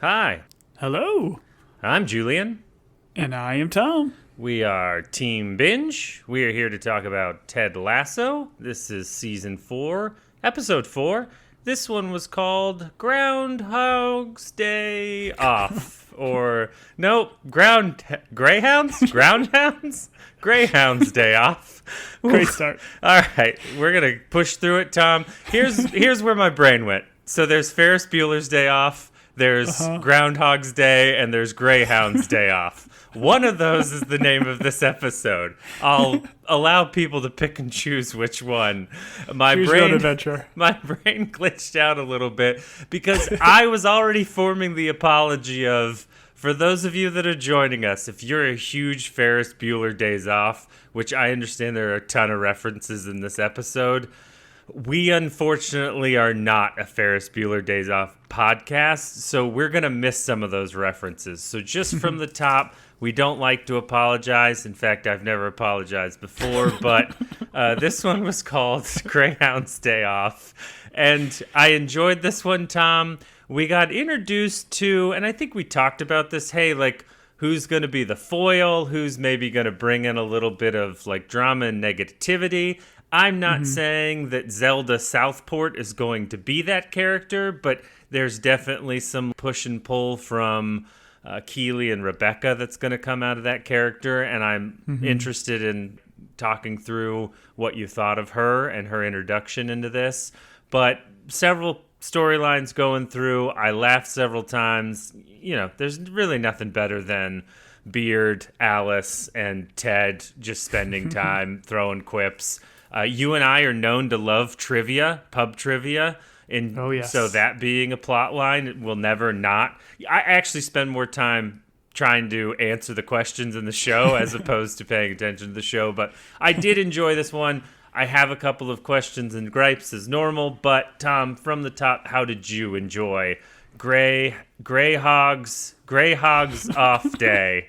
Hi, Hello. I'm Julian. And I am Tom. We are Team Binge. We are here to talk about Ted Lasso. This is season 4, episode 4. This one was called Groundhog's Day Off. Or, nope, Greyhounds? Groundhounds? Greyhounds Day Off. Great start. All right, we're going to push through it, Tom. Here's where my brain went. So there's Ferris Bueller's Day Off. There's Groundhog's Day, and there's Greyhound's Day Off. One of those is the name of this episode. I'll allow people to pick and choose which one. Choose your own adventure. My brain glitched out a little bit because I was already forming the apology of, for those of you that are joining us, if you're a huge Ferris Bueller Days Off, which I understand there are a ton of references in this episode, we unfortunately are not a Ferris Bueller Days Off podcast, so we're going to miss some of those references. So just from the top, we don't like to apologize. In fact, I've never apologized before, but this one was called Greyhound's Day Off. And I enjoyed this one, Tom. We got introduced to, and I think we talked about this, hey, like, who's going to be the foil? Who's maybe going to bring in a little bit of, like, drama and negativity? I'm not saying that Zelda Southport is going to be that character, but there's definitely some push and pull from Keely and Rebecca that's going to come out of that character, and I'm interested in talking through what you thought of her and her introduction into this. But several storylines going through. I laughed several times. You know, there's really nothing better than Beard, Alice, and Ted just spending time throwing quips. You and I are known to love trivia, pub trivia. So that being a plot line will never not. I actually spend more time trying to answer the questions in the show as opposed to paying attention to the show. But I did enjoy this one. I have a couple of questions and gripes as normal. But, Tom, from the top, how did you enjoy Greyhogs Off Day,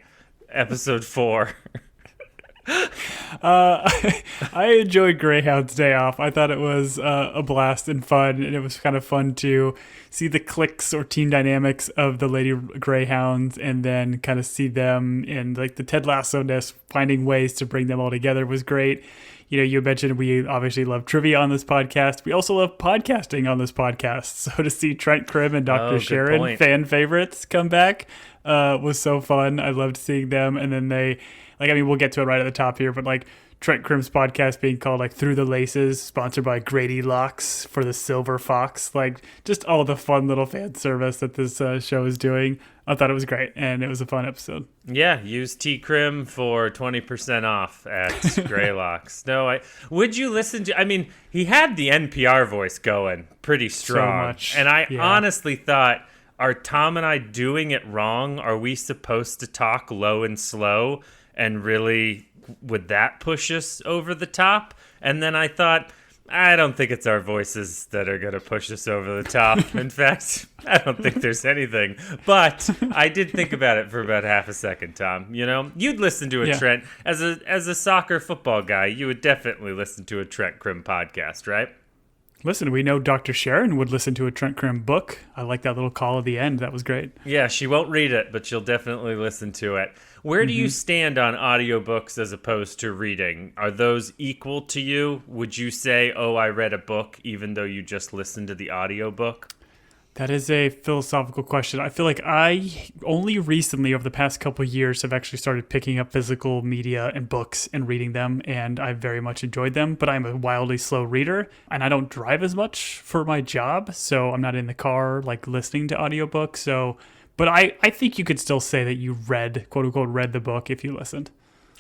episode 4? I enjoyed Greyhound's Day Off. I thought it was a blast and fun, and it was kind of fun to see the cliques or team dynamics of the Lady Greyhounds, and then kind of see them in like the Ted Lasso-ness, finding ways to bring them all together was great. You know, you mentioned we obviously love trivia on this podcast. We also love podcasting on this podcast. So to see Trent Crimm and Dr. Sharon, fan favorites, come back was so fun. I loved seeing them. And then we'll get to it right at the top here, but like Trent Crimm's podcast being called like Through the Laces, sponsored by Grady Locks for the Silver Fox, like just all the fun little fan service that this show is doing. I thought it was great, and it was a fun episode. Yeah, use T. Crim for 20% off at Greylocks. Would you listen to, I mean, he had the NPR voice going pretty strong. So much. And I honestly thought, are Tom and I doing it wrong? Are we supposed to talk low and slow? And really, would that push us over the top? And then I thought, I don't think it's our voices that are going to push us over the top. In fact, I don't think there's anything. But I did think about it for about half a second, Tom. You know, you'd listen to a Trent. As a soccer football guy, you would definitely listen to a Trent Crimm podcast, right? Listen, we know Dr. Sharon would listen to a Trent Crimm book. I like that little call at the end. That was great. Yeah, she won't read it, but she'll definitely listen to it. Where do you stand on audiobooks as opposed to reading? Are those equal to you? Would you say, oh, I read a book, even though you just listened to the audiobook? That is a philosophical question. I feel like I only recently, over the past couple of years, have actually started picking up physical media and books and reading them, and I very much enjoyed them, but I'm a wildly slow reader, and I don't drive as much for my job, so I'm not in the car, like, listening to audiobooks, but I think you could still say that you read, quote-unquote, read the book if you listened.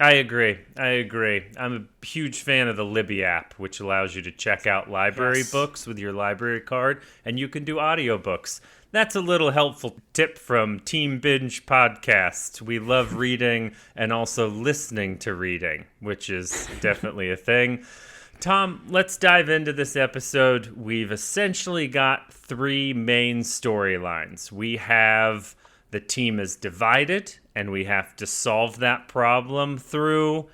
I agree. I'm a huge fan of the Libby app, which allows you to check out library books with your library card, and you can do audiobooks. That's a little helpful tip from Team Binge Podcast. We love reading and also listening to reading, which is definitely a thing. Tom, let's dive into this episode. We've essentially got 3 main storylines. We have the team is divided, and we have to solve that problem through,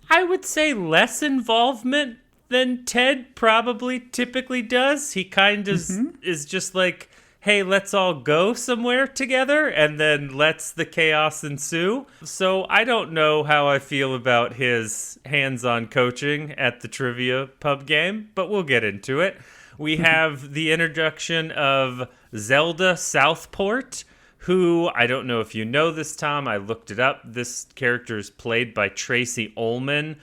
I would say, less involvement than Ted probably typically does. He kind of is just like hey, let's all go somewhere together, and then lets the chaos ensue. So I don't know how I feel about his hands-on coaching at the trivia pub game, but we'll get into it. We have the introduction of Zelda Southport, who, I don't know if you know this, Tom, I looked it up. This character is played by Tracy Ullman,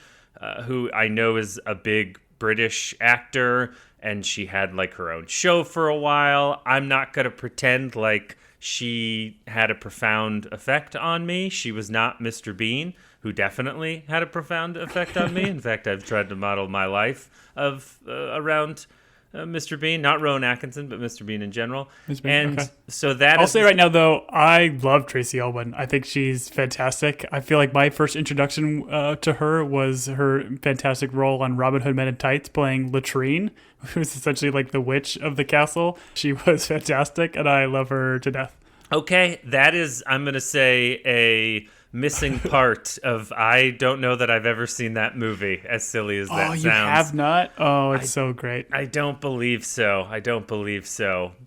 who I know is a big British actor, and she had like her own show for a while. I'm not going to pretend like she had a profound effect on me. She was not Mr. Bean, who definitely had a profound effect on me. In fact, I've tried to model my life around Mr. Bean, not Rowan Atkinson, but Mr. Bean in general. And okay. So that I'll say right now, though, I love Tracy Ullman. I think she's fantastic. I feel like my first introduction to her was her fantastic role on Robin Hood Men in Tights, playing Latrine, who's essentially like the witch of the castle. She was fantastic, and I love her to death. Okay, that is, I'm going to say, a missing part of, I don't know that I've ever seen that movie, as silly as that sounds. Oh, you have not? Oh, it's so great. I don't believe so.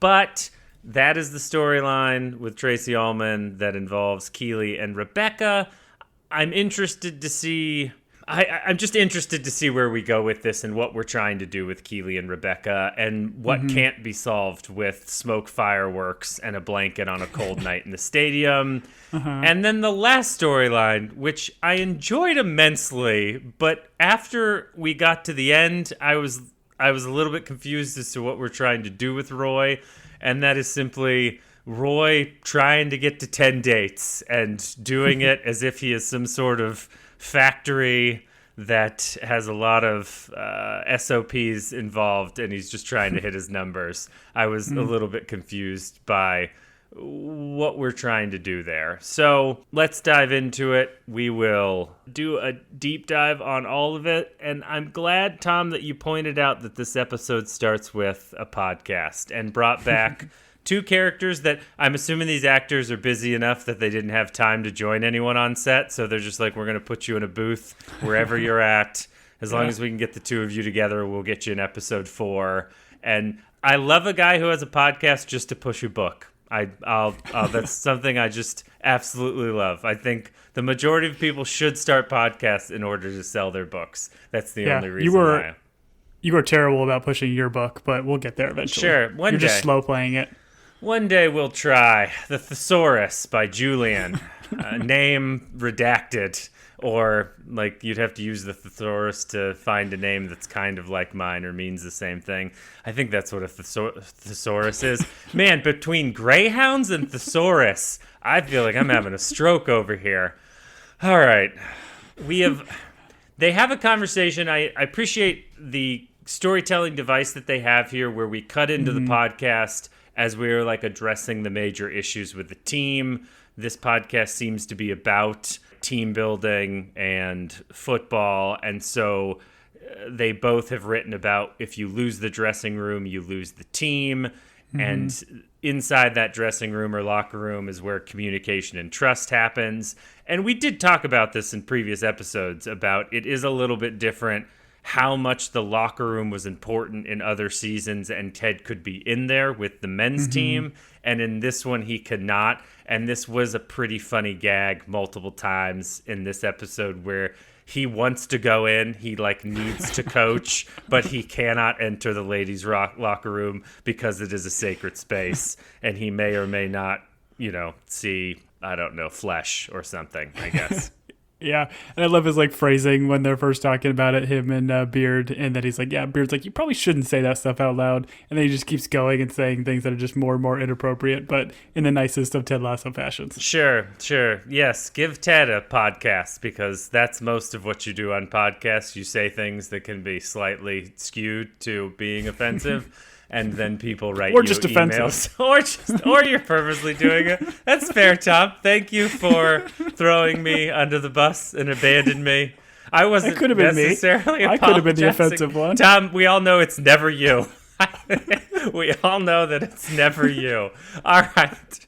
But that is the storyline with Tracy Ullman that involves Keely and Rebecca. I'm interested to see... I'm just interested to see where we go with this and what we're trying to do with Keely and Rebecca and what can't be solved with smoke fireworks and a blanket on a cold night in the stadium. And then the last storyline, which I enjoyed immensely, but after we got to the end, I was a little bit confused as to what we're trying to do with Roy, and that is simply Roy trying to get to 10 dates and doing it as if he is some sort of factory that has a lot of SOPs involved, and he's just trying to hit his numbers. I was a little bit confused by what we're trying to do there. So let's dive into it. We will do a deep dive on all of it, and I'm glad, Tom, that you pointed out that this episode starts with a podcast and brought back two characters that I'm assuming these actors are busy enough that they didn't have time to join anyone on set. So they're just like, we're going to put you in a booth wherever you're at. As long as we can get the two of you together, we'll get you in episode 4. And I love a guy who has a podcast just to push a book. I'll that's something I just absolutely love. I think the majority of people should start podcasts in order to sell their books. That's the only reason why. You were terrible about pushing your book, but we'll get there eventually. Sure, one day. You're just slow playing it. One day we'll try The Thesaurus by Julian, name redacted, or like you'd have to use the thesaurus to find a name that's kind of like mine or means the same thing. I think that's what a thesaurus is. Man, between greyhounds and thesaurus, I feel like I'm having a stroke over here. All right, they have a conversation. I appreciate the storytelling device that they have here where we cut into the podcast as we're like addressing the major issues with the team. This podcast seems to be about team building and football. And so they both have written about if you lose the dressing room, you lose the team. And inside that dressing room or locker room is where communication and trust happens. And we did talk about this in previous episodes about it is a little bit different how much the locker room was important in other seasons, and Ted could be in there with the men's team, and in this one he could not. And this was a pretty funny gag multiple times in this episode where he wants to go in, he like needs to coach, but he cannot enter the ladies' locker room because it is a sacred space, and he may or may not, see, I don't know, flesh or something, I guess. Yeah, and I love his like phrasing when they're first talking about it, him and Beard, and then he's like, yeah, Beard's like, you probably shouldn't say that stuff out loud, and then he just keeps going and saying things that are just more and more inappropriate, but in the nicest of Ted Lasso fashions. Sure. Yes, give Ted a podcast, because that's most of what you do on podcasts. You say things that can be slightly skewed to being offensive. And then people write or you just emails, or you're purposely doing it. That's fair, Tom. Thank you for throwing me under the bus and abandoning me. I wasn't necessarily I could have been the offensive one. Tom, we all know it's never you. We all know that it's never you. All right.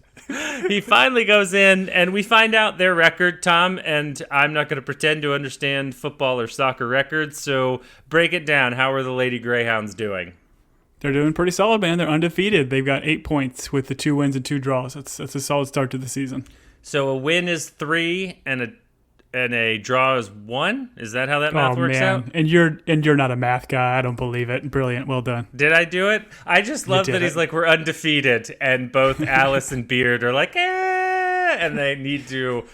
He finally goes in, and we find out their record, Tom, and I'm not going to pretend to understand football or soccer records, so break it down. How are the Lady Greyhounds doing? They're doing pretty solid, man. They're undefeated. They've got 8 points with the 2 wins and 2 draws. That's a solid start to the season. So a win is 3 and a draw is 1? Is that how that math works out? And you're not a math guy. I don't believe it. Brilliant. Well done. Did I do it? I just love that he's like, we're undefeated, and both Alice and Beard are like, and they need to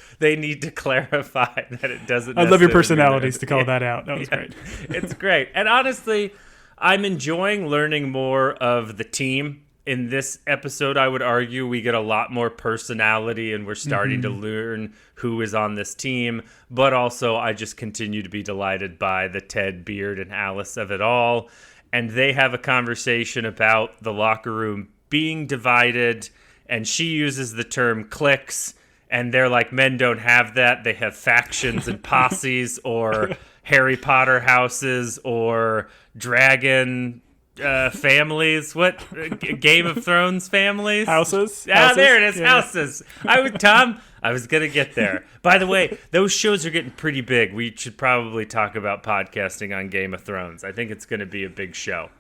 clarify that it doesn't. I love your personalities to call that out. That was great. It's great. And honestly, I'm enjoying learning more of the team. In this episode, I would argue we get a lot more personality, and we're starting to learn who is on this team. But also, I just continue to be delighted by the Ted, Beard, and Alice of it all. And they have a conversation about the locker room being divided, and she uses the term cliques, and they're like, men don't have that. They have factions and posses, or Harry Potter houses, or dragon families. What? Game of Thrones families? Houses? There it is. Yeah. Houses. I was gonna get there. By the way, those shows are getting pretty big. We should probably talk about podcasting on Game of Thrones. I think it's gonna be a big show.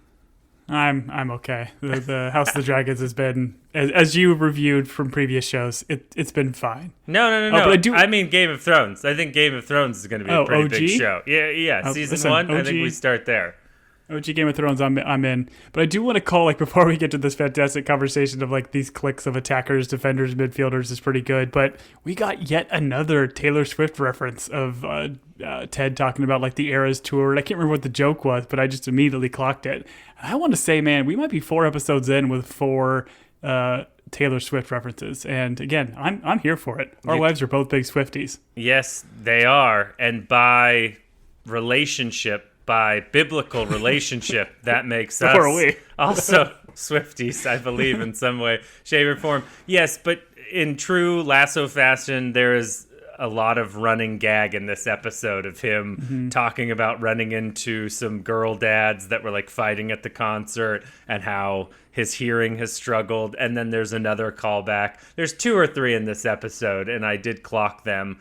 I'm okay. The House of the Dragons has been, as you reviewed from previous shows, it's been fine. No. But I mean Game of Thrones. I think Game of Thrones is going to be a pretty OG? big show. Yeah. Season 1, OG, I think we start there. OG Game of Thrones, I'm in. But I do want to call, like, before we get to this fantastic conversation of, like, these cliques of attackers, defenders, midfielders is pretty good. But we got yet another Taylor Swift reference of Ted talking about, like, the Eras Tour. And I can't remember what the joke was, but I just immediately clocked it. And I want to say, man, we might be 4 episodes in with 4 Taylor Swift references. And, again, I'm here for it. Our wives are both big Swifties. Yes, they are. And by biblical relationship, that makes us also Swifties, I believe, in some way, shape, or form. Yes, but in true Lasso fashion, there is a lot of running gag in this episode of him talking about running into some girl dads that were like fighting at the concert and how his hearing has struggled. And then there's another callback. There's 2 or 3 in this episode, and I did clock them.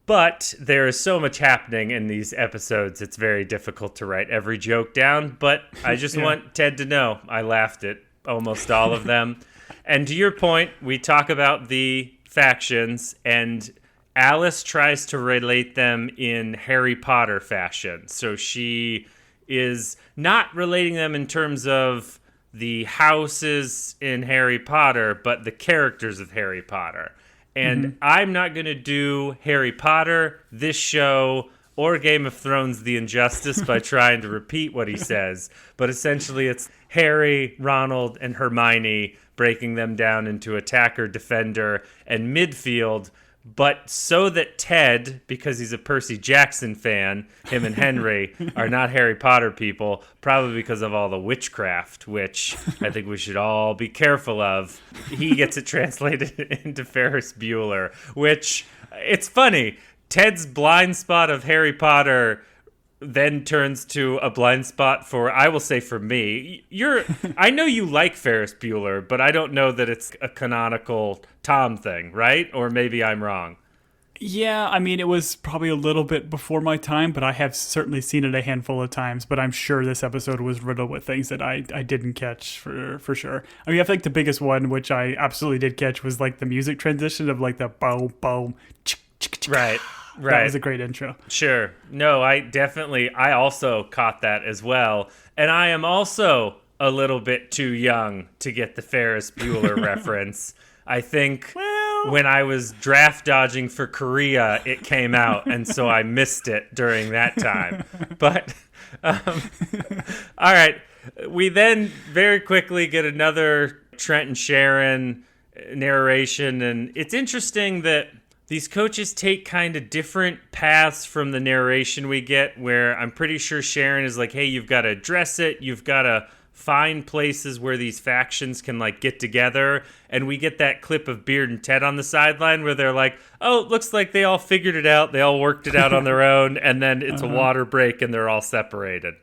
But there is so much happening in these episodes, it's very difficult to write every joke down. But I just want Ted to know I laughed at almost all of them. And to your point, we talk about the factions, and Alice tries to relate them in Harry Potter fashion. So she is not relating them in terms of the houses in Harry Potter, but the characters of Harry Potter. And I'm not going to do Harry Potter, this show, or Game of Thrones the injustice by trying to repeat what he says. But essentially it's Harry, Ronald, and Hermione breaking them down into attacker, defender, and midfield. But so that Ted, because he's a Percy Jackson fan, him and Henry are not Harry Potter people, probably because of all the witchcraft, which I think we should all be careful of. He gets it translated into Ferris Bueller, which, it's funny. Ted's blind spot of Harry Potter then turns to a blind spot for, I will say for me, I know you like Ferris Bueller, but I don't know that it's a canonical Tom thing, right? Or maybe I'm wrong. Yeah, I mean, it was probably a little bit before my time, but I have certainly seen it a handful of times. But I'm sure this episode was riddled with things that I didn't catch for sure. I mean, I think the biggest one, which I absolutely did catch, was like the music transition of like the boom, boom, right. That was a great intro. Sure. No, I also caught that as well. And I am also a little bit too young to get the Ferris Bueller reference. I think when I was draft dodging for Korea, it came out, and so I missed it during that time. But, all right. We then very quickly get another Trent and Sharon narration, and it's interesting that these coaches take kind of different paths from the narration we get, where I'm pretty sure Sharon is like, hey, you've got to address it. You've got to find places where these factions can like get together. And we get that clip of Beard and Ted on the sideline where they're like, oh, it looks like they all figured it out. They all worked it out on their own. And then it's a water break and they're all separated.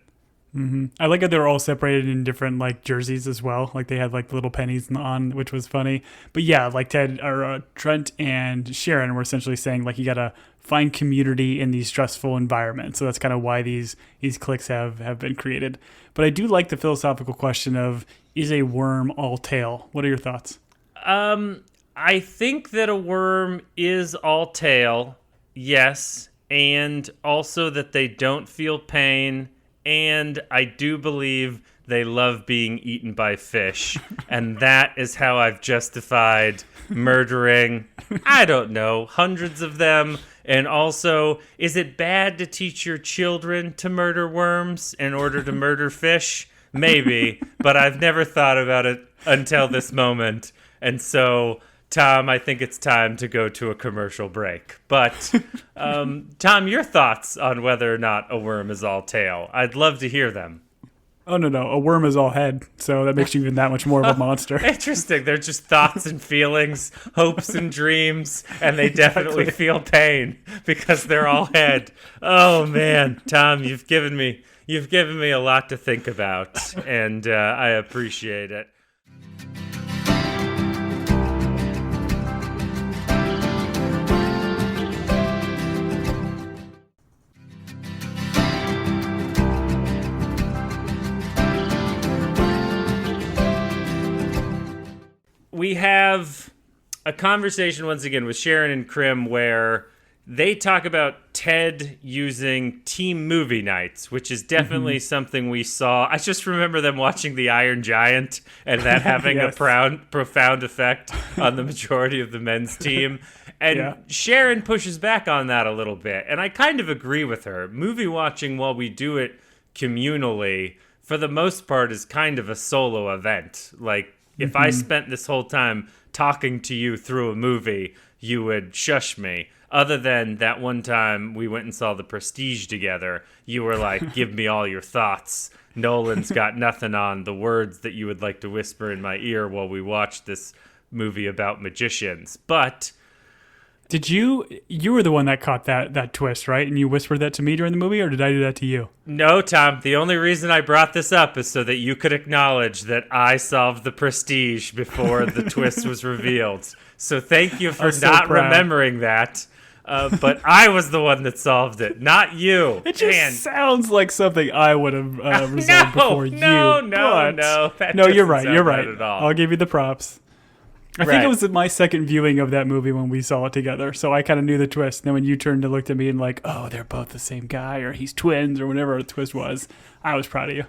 I like how they were all separated in different like jerseys as well. Like they had like little pennies on, which was funny. But yeah, like Trent and Sharon were essentially saying like you gotta find community in these stressful environments. So that's kind of why these cliques have been created. But I do like the philosophical question of, is a worm all tail? What are your thoughts? I think that a worm is all tail, yes, and also that they don't feel pain, and I do believe they love being eaten by fish, and that is how I've justified murdering, I don't know, hundreds of them. And also, is it bad to teach your children to murder worms in order to murder fish? Maybe, but I've never thought about it until this moment. And so, Tom, I think it's time to go to a commercial break. But, Tom, your thoughts on whether or not a worm is all tail? I'd love to hear them. Oh, no. A worm is all head, so that makes you even that much more of a monster. Interesting. They're just thoughts and feelings, hopes and dreams, and they definitely feel pain because they're all head. Oh, man. Tom, you've given me a lot to think about, and I appreciate it. We have a conversation once again with Sharon and Krim where they talk about Ted using team movie nights, which is definitely something we saw. I just remember them watching The Iron Giant and that having Yes. a profound effect on the majority of the men's team. And Sharon pushes back on that a little bit. And I kind of agree with her. Movie watching while we do it communally, for the most part, is kind of a solo event. Like, if I spent this whole time talking to you through a movie, you would shush me. Other than that one time we went and saw The Prestige together, you were like, give me all your thoughts. Nolan's got nothing on the words that you would like to whisper in my ear while we watch this movie about magicians. But Did you were the one that caught that twist, right? And you whispered that to me during the movie, or did I do that to you? no, Tom, the only reason I brought this up is so that you could acknowledge that I solved The Prestige before the twist was revealed. So thank you for I'm so not proud. remembering that. But I was the one that solved it, not you. It just Man. sounds like something I would have resolved before you. No. That No, you're doesn't right. sound You're right. at all. I'll give you the props. I think Right. it was my second viewing of that movie when we saw it together, so I kind of knew the twist. And then when you turned and looked at me and like, oh, they're both the same guy, or he's twins, or whatever the twist was, I was proud of you.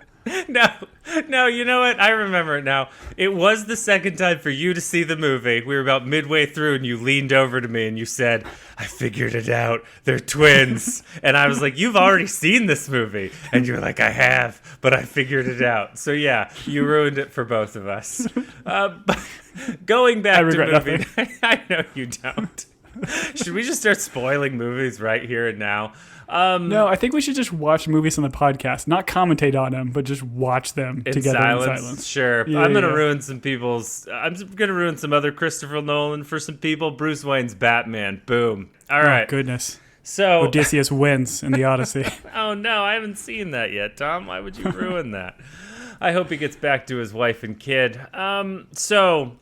No, you know what? I remember it now. It was the second time for you to see the movie. We were about midway through, and you leaned over to me and you said, I figured it out. They're twins. And I was like, you've already seen this movie. And you were like, I have, but I figured it out. So yeah, you ruined it for both of us. But going back to movie, I know you don't. Should we just start spoiling movies right here and now? No, I think we should just watch movies on the podcast, not commentate on them, but just watch them together in silence. Sure. Yeah, I'm going to yeah. ruin some people's... I'm going to ruin some other Christopher Nolan for some people. Bruce Wayne's Batman. Boom. All right. Oh, goodness. So... Odysseus wins in the Odyssey. Oh, no. I haven't seen that yet, Tom. Why would you ruin that? I hope he gets back to his wife and kid. So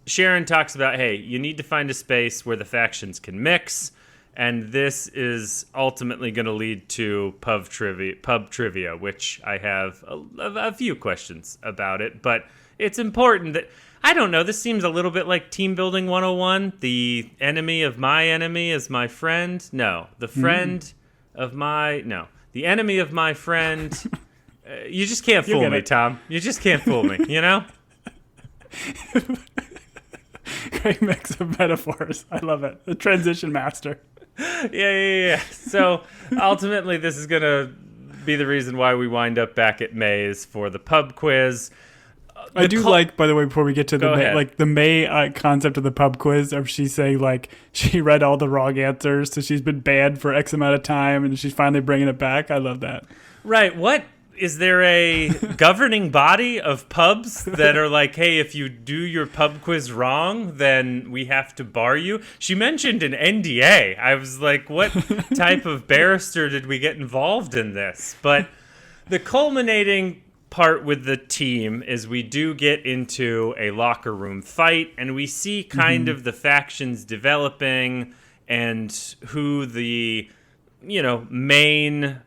Sharon talks about, hey, you need to find a space where the factions can mix. And this is ultimately going to lead to pub trivia, which I have a few questions about it. But it's important that, I don't know, this seems a little bit like Team Building 101. The enemy of my enemy is my friend. No, the friend of my, no, the enemy of my friend. You just can't fool me, Tom. You just can't fool me, you know? Great mix of metaphors. I love it. The transition master. Yeah. So ultimately, this is going to be the reason why we wind up back at May's for the pub quiz. I do like, by the way, before we get to the Go May, ahead. like the May concept of the pub quiz, of she's saying like she read all the wrong answers, so she's been banned for X amount of time, and she's finally bringing it back. I love that. Right. What? Is there a governing body of pubs that are like, hey, if you do your pub quiz wrong, then we have to bar you? She mentioned an NDA. I was like, what type of barrister did we get involved in this? But The culminating part with the team is we do get into a locker room fight, and we see kind of the factions developing and who the main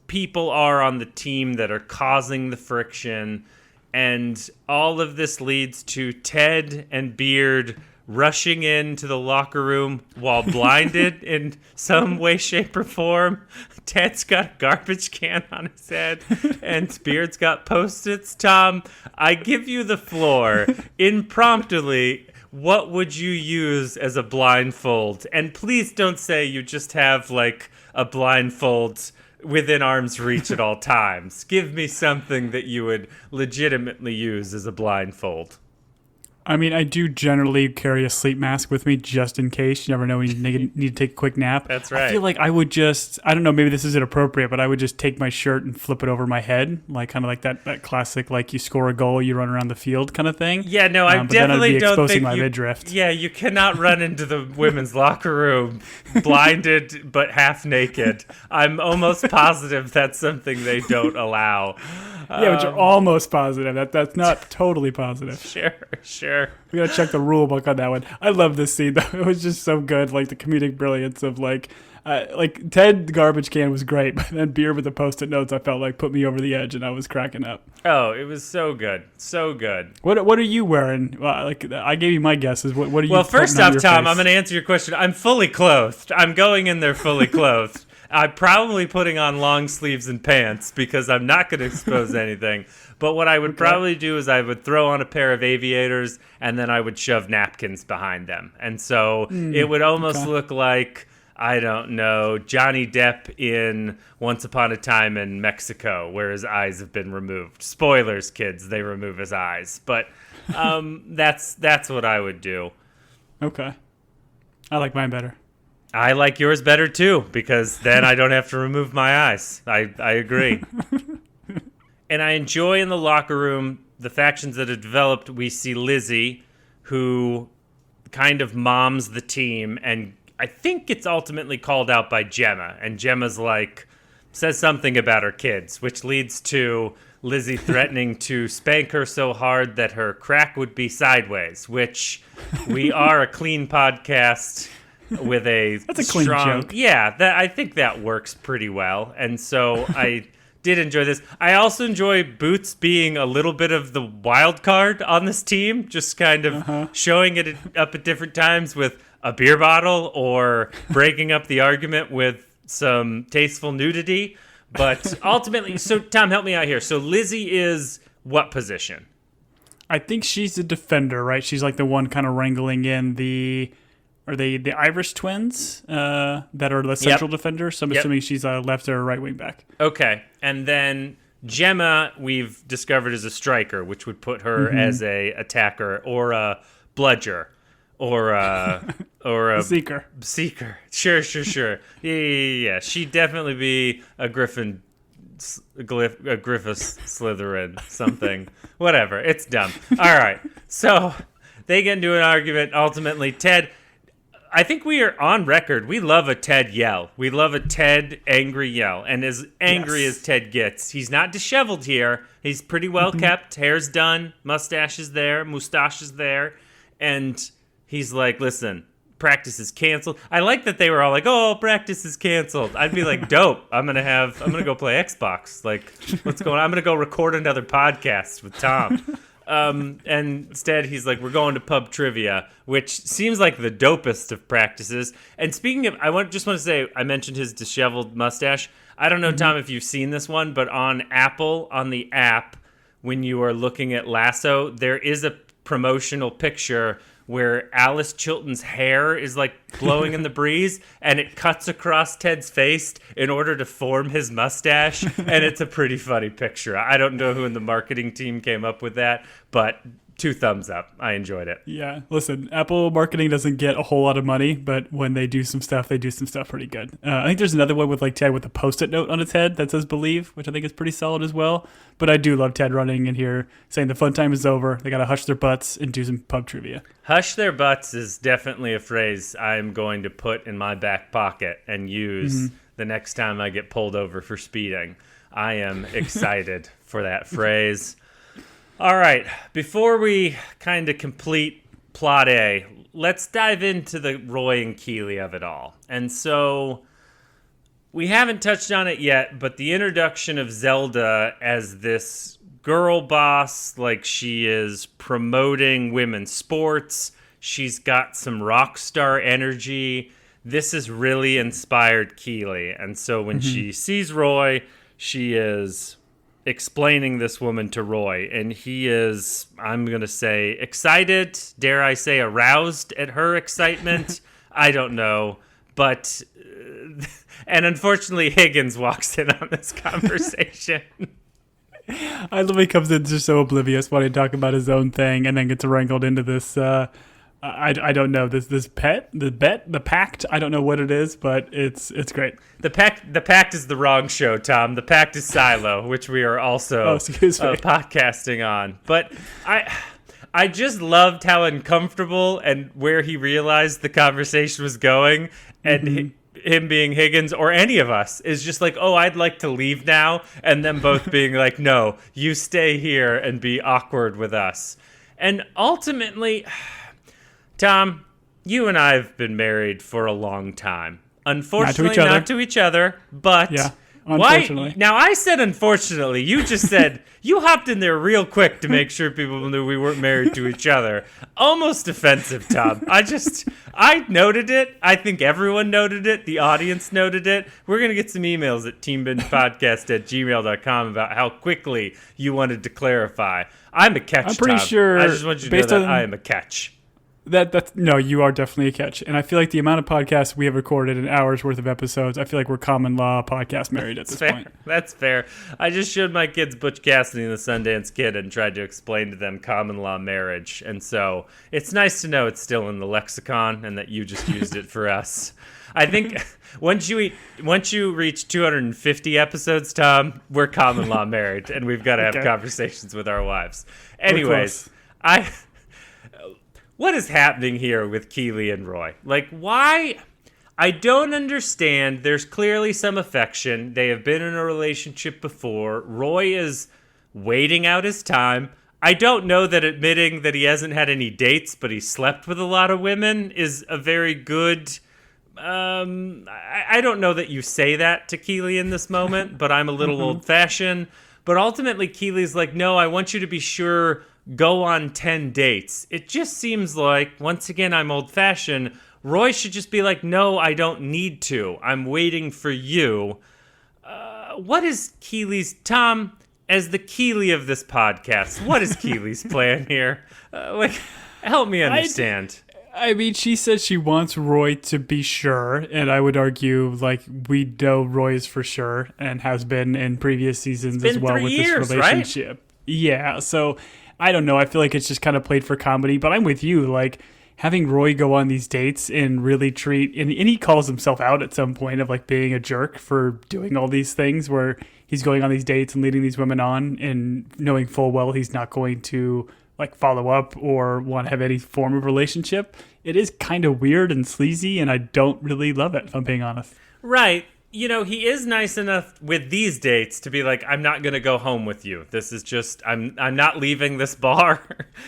people are on the team that are causing the friction. And all of this leads to Ted and Beard rushing into the locker room while blinded in some way, shape, or form. Ted's got a garbage can on his head, and Beard's got Post-its. Tom, I give you the floor. Impromptly, what would you use as a blindfold? And please don't say you just have, like, a blindfold within arm's reach at all times. Give me something that you would legitimately use as a blindfold. I mean, I do generally carry a sleep mask with me just in case. You never know when you need to take a quick nap. That's right. I feel like I would just, I don't know, maybe this isn't appropriate, but I would just take my shirt and flip it over my head, like kind of like that classic, like you score a goal, you run around the field kind of thing. Yeah, no, I but definitely then I'd be don't exposing think my midriff. Yeah, you cannot run into the women's locker room blinded but half naked. I'm almost positive that's something they don't allow. Yeah, but you're almost positive. That's not totally positive. Sure. We gotta check the rule book on that one. I love this scene though. It was just so good, like the comedic brilliance of like Ted the garbage can was great, but then Beer with the Post-it notes I felt like put me over the edge, and I was cracking up. Oh, it was so good, so good. What are you wearing? Like I gave you my guesses. What are you? Well, first off, Tom, face? I'm going to answer your question. I'm fully clothed. I'm going in there fully clothed. I'm probably putting on long sleeves and pants because I'm not going to expose anything. But what I would probably do is I would throw on a pair of aviators and then I would shove napkins behind them. And so it would almost look like, I don't know, Johnny Depp in Once Upon a Time in Mexico where his eyes have been removed. Spoilers, kids, they remove his eyes. But that's what I would do. Okay. I like mine better. I like yours better too, because then I don't have to remove my eyes. I agree. And I enjoy in the locker room the factions that have developed. We see Lizzie, who kind of moms the team, and I think it's ultimately called out by Gemma. And Gemma's like, says something about her kids, which leads to Lizzie threatening to spank her so hard that her crack would be sideways, which we are a clean podcast with a That's a clean strong joke. Yeah, I think that works pretty well. And so I did enjoy this. I also enjoy Boots being a little bit of the wild card on this team, just kind of showing it up at different times with a beer bottle or breaking up the argument with some tasteful nudity. But ultimately, so Tom, help me out here. So Lizzie is what position? I think she's a defender, right? She's like the one kind of wrangling in the Irish twins that are the central defenders. So I'm assuming she's a left or right wing back. Okay. And then Gemma, we've discovered, is a striker, which would put her as a attacker or a bludger or a Seeker. Sure. Yeah. She'd definitely be a Griffin, a Griffiths Slytherin, something. Whatever. It's dumb. All right. So they get into an argument. Ultimately, Ted... I think we are on record. We love a Ted yell. We love a Ted angry yell. And as angry as Ted gets, he's not disheveled here. He's pretty well kept. Hair's done. Mustache is there. And he's like, listen, practice is canceled. I like that they were all like, oh, practice is canceled. I'd be like, dope. I'm going to go play Xbox. Like, what's going on? I'm going to go record another podcast with Tom. And instead he's like, we're going to pub trivia, which seems like the dopest of practices. And speaking of, just want to say, I mentioned his disheveled mustache. I don't know, Tom, if you've seen this one, but on Apple, on the app, when you are looking at Lasso, there is a promotional picture where Alice Chilton's hair is like blowing in the breeze, and it cuts across Ted's face in order to form his mustache, and it's a pretty funny picture. I don't know who in the marketing team came up with that, but 2 thumbs up. I enjoyed it. Yeah, listen, Apple marketing doesn't get a whole lot of money, but when they do some stuff, they do some stuff pretty good. I think there's another one with like Ted with a Post-it note on his head that says "Believe," which I think is pretty solid as well. But I do love Ted running in here saying the fun time is over. They got to hush their butts and do some pub trivia. Hush their butts is definitely a phrase I'm going to put in my back pocket and use the next time I get pulled over for speeding. I am excited for that phrase. All right, before we kind of complete plot A, let's dive into the Roy and Keeley of it all. And so we haven't touched on it yet, but the introduction of Zelda as this girl boss, like she is promoting women's sports. She's got some rock star energy. This has really inspired Keeley. And so when she sees Roy, she is explaining this woman to Roy, and he is, I'm going to say, excited, dare I say aroused at her excitement. I don't know, but and unfortunately Higgins walks in on this conversation. I love he comes in just so oblivious while he talk about his own thing and then gets wrangled into this I don't know, this pact. I don't know what it is, but it's great. The pact is the wrong show, Tom. The pact is Silo, which we are also podcasting on. But I just loved how uncomfortable and where he realized the conversation was going, and him being Higgins or any of us is just like, oh, I'd like to leave now, and them both being like, no, you stay here and be awkward with us. And ultimately, Tom, you and I have been married for a long time. Unfortunately, not to each other, but yeah, unfortunately. Why? Now, I said unfortunately. You just said, you hopped in there real quick to make sure people knew we weren't married to each other. Almost offensive, Tom. I noted it. I think everyone noted it. The audience noted it. We're going to get some emails at teambingepodcast@gmail.com about how quickly you wanted to clarify. I'm a catch, I'm pretty Tom. sure, I just want you to know that I am a catch. That's no, you are definitely a catch. And I feel like the amount of podcasts we have recorded in hours worth of episodes, I feel like we're common law podcast married at this point. That's fair. I just showed my kids Butch Cassidy and the Sundance Kid and tried to explain to them common law marriage. And so it's nice to know it's still in the lexicon and that you just used it for us. I think once you reach 250 episodes, Tom, we're common law married and we've got to have conversations with our wives. Anyways, what is happening here with Keeley and Roy? Like, why? I don't understand. There's clearly some affection. They have been in a relationship before. Roy is waiting out his time. I don't know that admitting that he hasn't had any dates, but he slept with a lot of women is a very good... I don't know that you say that to Keeley in this moment, but I'm a little old-fashioned. But ultimately, Keeley's like, no, I want you to be sure... go on 10 dates. It just seems like, once again, I'm old-fashioned. Roy should just be like, no, I don't need to. I'm waiting for you. What is Keeley's... Tom, as the Keeley of this podcast, what is Keeley's plan here? Help me understand. I mean, she says she wants Roy to be sure, and I would argue, like, we know Roy is for sure, and has been in previous seasons as well with this relationship. Right? Yeah, so... I don't know. I feel like it's just kind of played for comedy, but I'm with you. Like having Roy go on these dates and really treat, and he calls himself out at some point of like being a jerk for doing all these things where he's going on these dates and leading these women on and knowing full well he's not going to like follow up or want to have any form of relationship. It is kind of weird and sleazy, and I don't really love it, if I'm being honest. Right. You know, he is nice enough with these dates to be like, I'm not going to go home with you. This is just, I'm not leaving this bar.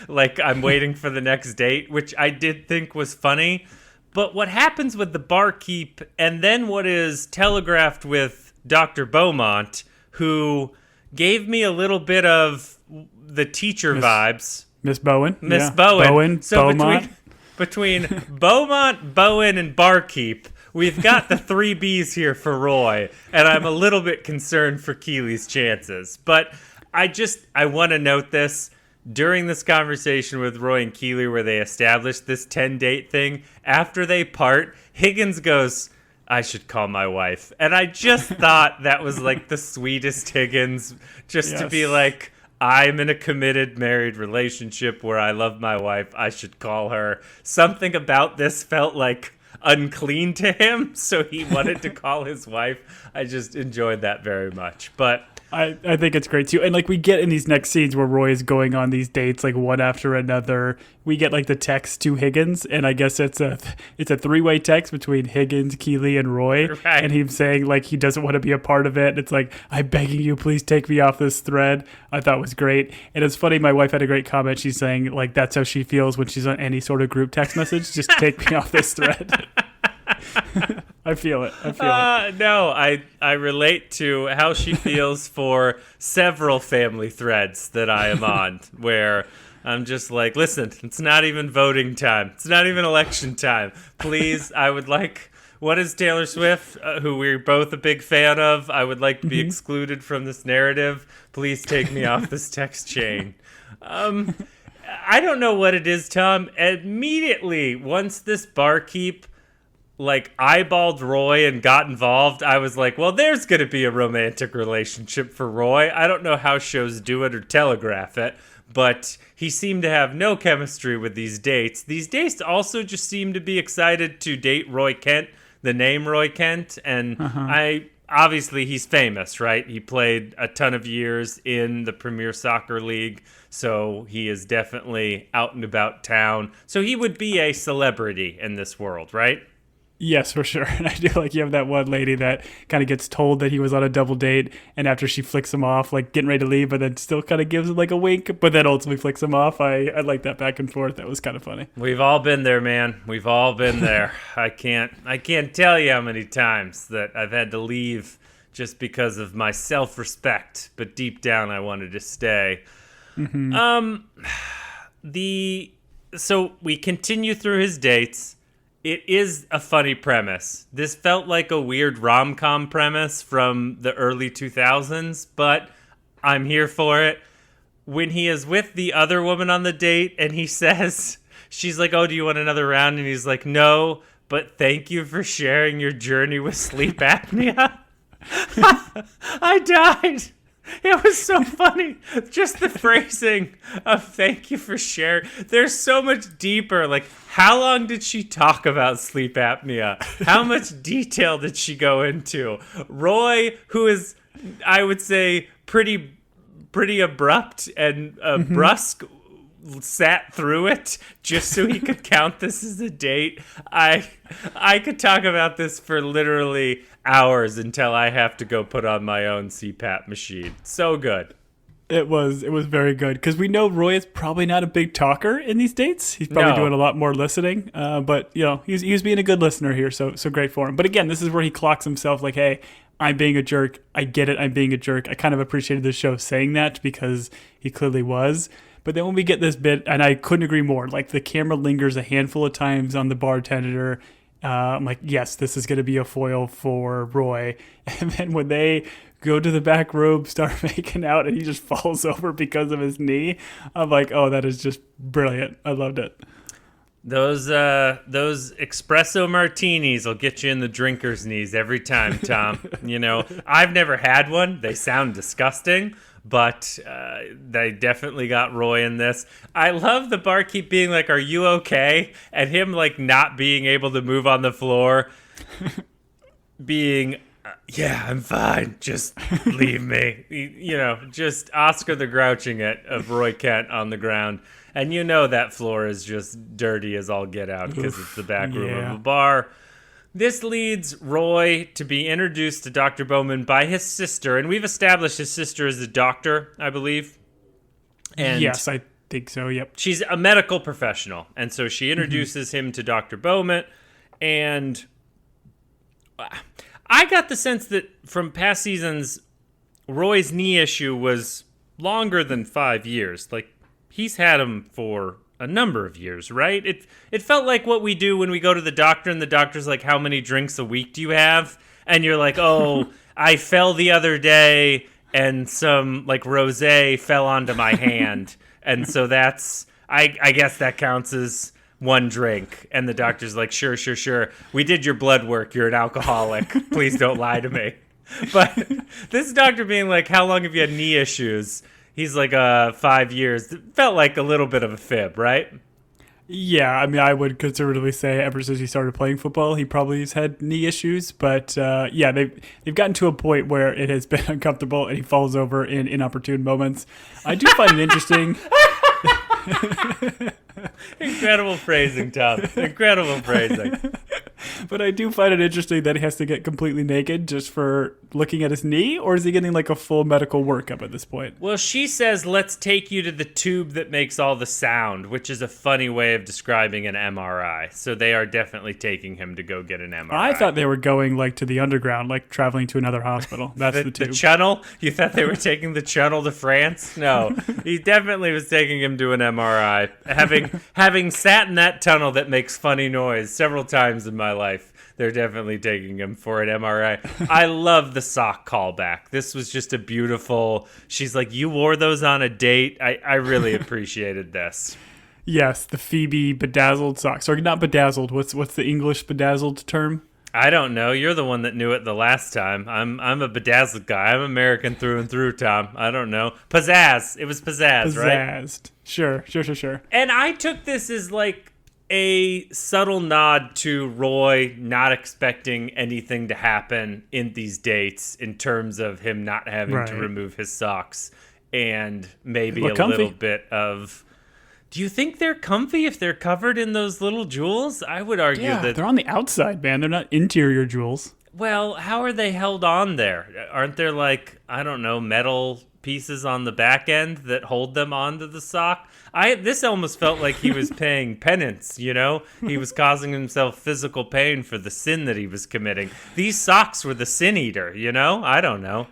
Like, I'm waiting for the next date, which I did think was funny. But what happens with the barkeep and then what is telegraphed with Dr. Beaumont, who gave me a little bit of the teacher vibes. Miss Bowen. Miss Bowen. Bowen. So Beaumont. between Beaumont, Bowen, and barkeep, we've got the 3 Bs here for Roy, and I'm a little bit concerned for Keeley's chances. But I want to note this. During this conversation with Roy and Keeley where they established this 10-date thing, after they part, Higgins goes, I should call my wife. And I just thought that was like the sweetest Higgins, just to be like, I'm in a committed married relationship where I love my wife. I should call her. Something about this felt like unclean to him, so he wanted to call his wife. I just enjoyed that very much. But I think it's great too. And like we get in these next scenes where Roy is going on these dates like one after another. We get like the text to Higgins, and I guess it's a three-way text between Higgins, Keeley, and Roy. Right. And him saying like he doesn't want to be a part of it. And it's like, I'm begging you, please take me off this thread. I thought it was great. And it's funny, my wife had a great comment. She's saying like that's how she feels when she's on any sort of group text message. Just take me off this thread. I feel it. No, I relate to how she feels for several family threads that I am on, where I'm just like, listen, it's not even voting time. It's not even election time. Please, I would like, what is Taylor Swift, who we're both a big fan of? I would like to be excluded from this narrative. Please take me off this text chain. I don't know what it is, Tom. Immediately, once this barkeep like eyeballed Roy and got involved, I was like, well, there's going to be a romantic relationship for Roy. I don't know how shows do it or telegraph it, but he seemed to have no chemistry with these dates. These dates also just seem to be excited to date Roy Kent, the name Roy Kent, and obviously he's famous, right? He played a ton of years in the Premier Soccer League, so he is definitely out and about town. So he would be a celebrity in this world, right? Yes, for sure. And I do like you have that one lady that kind of gets told that he was on a double date, and after she flicks him off, like getting ready to leave, but then still kind of gives him like a wink, but then ultimately flicks him off. I like that back and forth. That was kind of funny. We've all been there, man. We've all been there. I can't tell you how many times that I've had to leave just because of my self-respect, but deep down I wanted to stay. So we continue through his dates. It is a funny premise. This felt like a weird rom-com premise from the early 2000s, but I'm here for it. When he is with the other woman on the date and he says, she's like, oh, do you want another round? And he's like, no, but thank you for sharing your journey with sleep apnea. I died. It was so funny. Just the phrasing of thank you for sharing. There's so much deeper. Like, how long did she talk about sleep apnea? How much detail did she go into? Roy, who is, I would say, pretty abrupt and brusque, sat through it just so he could count this as a date. I could talk about this for literally hours until I have to go put on my own CPAP machine. So good. It was very good because we know Roy is probably not a big talker in these dates. He's probably doing a lot more listening. But you know, he was being a good listener here, so great for him. But again, this is where he clocks himself like, hey, I'm being a jerk. I get it. I'm being a jerk. I kind of appreciated the show saying that because he clearly was. But then when we get this bit, and I couldn't agree more, like the camera lingers a handful of times on the bartender. I'm like, yes, this is going to be a foil for Roy. And then when they go to the back room, start making out, and he just falls over because of his knee, I'm like, oh, that is just brilliant. I loved it. Those espresso martinis will get you in the drinker's knees every time, Tom. You know, I've never had one. They sound disgusting, but they definitely got Roy in this. I love the barkeep being like, are you okay? And him like not being able to move on the floor, being, yeah, I'm fine. Just leave me. You know, just Oscar the Grouching it of Roy Kent on the ground. And you know that floor is just dirty as all get out because it's the back room of a bar. This leads Roy to be introduced to Dr. Bowman by his sister. And we've established his sister is a doctor, I believe. And yes, I think so, yep. She's a medical professional. And so she introduces him to Dr. Bowman. And I got the sense that from past seasons, Roy's knee issue was longer than 5 years. Like, he's had him for a number of years, right? It felt like what we do when we go to the doctor and the doctor's like, how many drinks a week do you have? And you're like, oh, I fell the other day and some like rosé fell onto my hand. And so that's, I guess that counts as one drink. And the doctor's like, sure. We did your blood work. You're an alcoholic. Please don't lie to me. But this doctor being like, how long have you had knee issues? He's like 5 years. It felt like a little bit of a fib, right? Yeah, I mean, I would conservatively say ever since he started playing football, he probably has had knee issues. But yeah, they've gotten to a point where it has been uncomfortable, and he falls over in inopportune moments. I do find it interesting. Incredible phrasing, Tom. Incredible phrasing. But I do find it interesting that he has to get completely naked just for looking at his knee, or is he getting like a full medical workup at this point? Well, she says, let's take you to the tube that makes all the sound, which is a funny way of describing an MRI. So they are definitely taking him to go get an MRI. I thought they were going like to the underground, like traveling to another hospital. That's the tube. The channel? You thought they were taking the channel to France? No, he definitely was taking him to an MRI. Having sat in that tunnel that makes funny noise several times in my life, they're definitely taking him for an MRI. I love the sock callback. This was just a beautiful. She's like, you wore those on a date. I really appreciated this. Yes, the Phoebe bedazzled socks. Or not bedazzled. What's the English bedazzled term? I don't know. You're the one that knew it the last time. I'm a bedazzled guy. I'm American through and through, Tom. I don't know. Pizzazz. It was pizzazz, right? Pizzazzed. Sure. And I took this as like a subtle nod to Roy not expecting anything to happen in these dates in terms of him not having to remove his socks, and maybe a little bit of... Do you think they're comfy if they're covered in those little jewels? I would argue that... they're on the outside, man. They're not interior jewels. Well, how are they held on there? Aren't there like, I don't know, metal pieces on the back end that hold them onto the sock? This almost felt like he was paying penance, you know? He was causing himself physical pain for the sin that he was committing. These socks were the sin eater, you know? I don't know.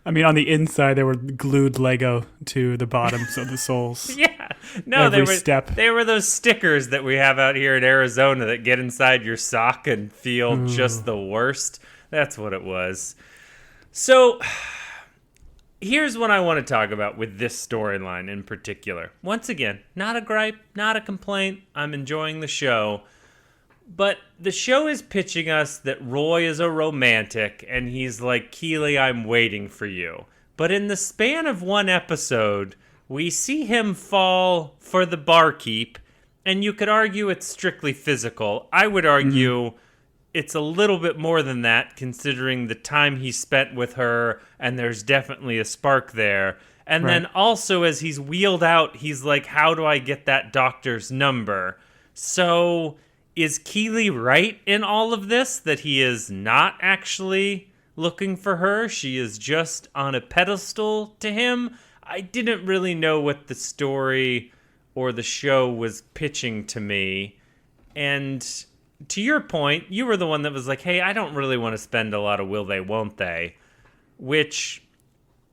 I mean, on the inside, they were glued Lego to the bottoms of the soles. Yeah. No, Every step. They were those stickers that we have out here in Arizona that get inside your sock and feel just the worst. That's what it was. So here's what I want to talk about with this storyline in particular. Once again, not a gripe, not a complaint. I'm enjoying the show. But the show is pitching us that Roy is a romantic, and he's like, Keely, I'm waiting for you. But in the span of one episode, we see him fall for the barkeep, and you could argue it's strictly physical. I would argue it's a little bit more than that, considering the time he spent with her, and there's definitely a spark there. And then also, as he's wheeled out, he's like, how do I get that doctor's number? So... is Keely right in all of this, that he is not actually looking for her? She is just on a pedestal to him? I didn't really know what the story or the show was pitching to me. And to your point, you were the one that was like, hey, I don't really want to spend a lot of will they, won't they? Which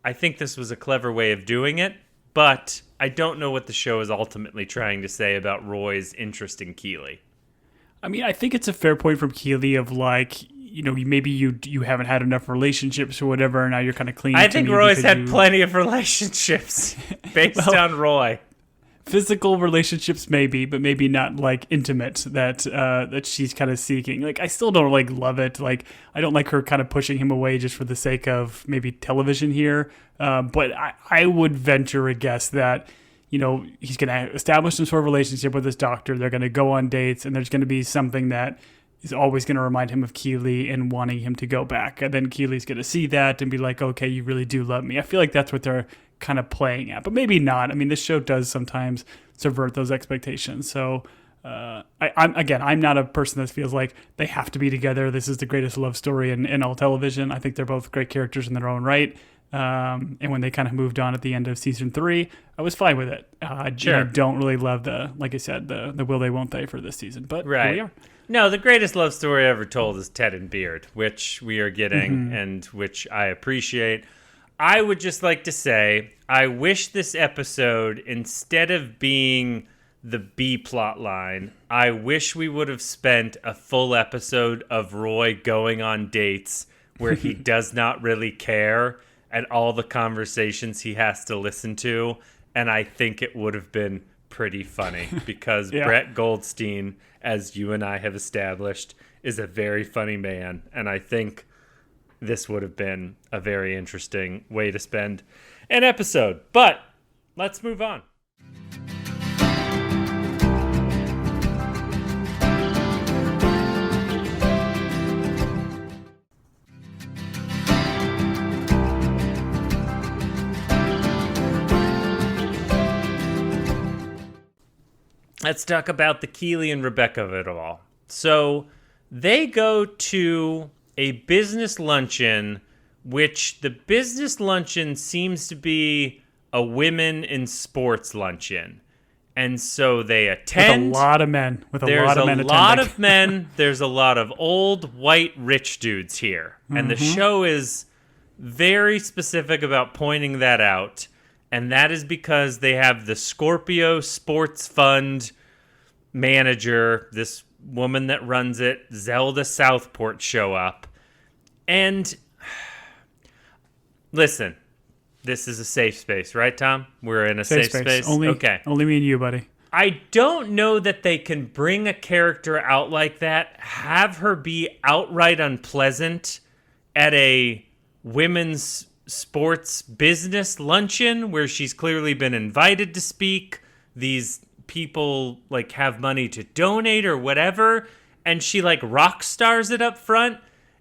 I think this was a clever way of doing it, but I don't know what the show is ultimately trying to say about Roy's interest in Keely. I mean, I think it's a fair point from Keely of like, you know, maybe you haven't had enough relationships or whatever, and now you're kind of clinging to me. I think Roy's had plenty of relationships based on Roy. Physical relationships maybe, but maybe not like intimate that she's kind of seeking. Like, I still don't like love it. Like, I don't like her kind of pushing him away just for the sake of maybe television here. But I would venture a guess that, you know, he's going to establish some sort of relationship with this doctor. They're going to go on dates, and there's going to be something that is always going to remind him of Keely and wanting him to go back. And then Keely's going to see that and be like, okay, you really do love me. I feel like that's what they're kind of playing at, but maybe not. I mean, this show does sometimes subvert those expectations. So I'm not a person that feels like they have to be together. This is the greatest love story in all television. I think they're both great characters in their own right. And when they kind of moved on at the end of season 3, I was fine with it. I don't really love like I said, the will they, won't they for this season, but here we are. No, the greatest love story ever told is Ted and Beard, which we are getting and which I appreciate. I would just like to say, I wish this episode, instead of being the B plot line, I wish we would have spent a full episode of Roy going on dates where he does not really care and all the conversations he has to listen to. And I think it would have been pretty funny because Brett Goldstein, as you and I have established, is a very funny man. And I think this would have been a very interesting way to spend an episode. But let's move on. let's talk about the Keely and Rebecca of it all. So they go to a business luncheon, which the business luncheon seems to be a women in sports luncheon. And so they attend. With a lot of men. There's a lot of men. There's a lot of old, white, rich dudes here. And the show is very specific about pointing that out. And that is because they have the Scorpio Sports Fund manager, this woman that runs it, Zelda Southport, show up. And listen, this is a safe space, right, Tom? We're in a safe space. Only me and you, buddy. I don't know that they can bring a character out like that, have her be outright unpleasant at a women's sports business luncheon where she's clearly been invited to speak. These people like have money to donate or whatever, and she like rock stars it up front.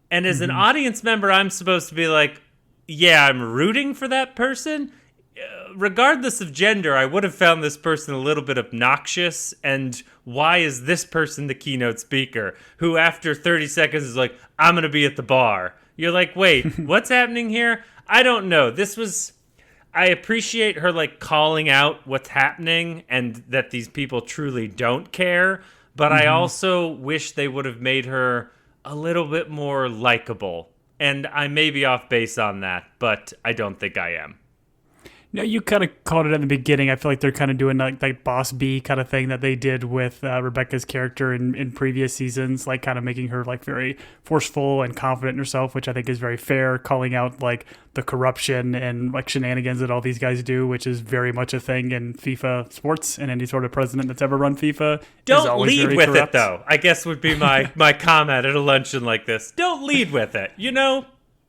And as an audience member, I'm supposed to be like, yeah, I'm rooting for that person. Regardless of gender, I would have found this person a little bit obnoxious. And why is this person the keynote speaker who after 30 seconds is like, I'm going to be at the bar? You're like, wait, what's happening here? I don't know. I appreciate her like calling out what's happening and that these people truly don't care. But I also wish they would have made her a little bit more likable. And I may be off base on that, but I don't think I am. No, you kind of called it in the beginning. I feel like they're kind of doing like Boss B kind of thing that they did with Rebecca's character in previous seasons, like kind of making her like very forceful and confident in herself, which I think is very fair, calling out like the corruption and like shenanigans that all these guys do, which is very much a thing in FIFA sports, and any sort of president that's ever run FIFA. Don't lead with it, though, I guess would be my comment at a luncheon like this. Don't lead with it, you know?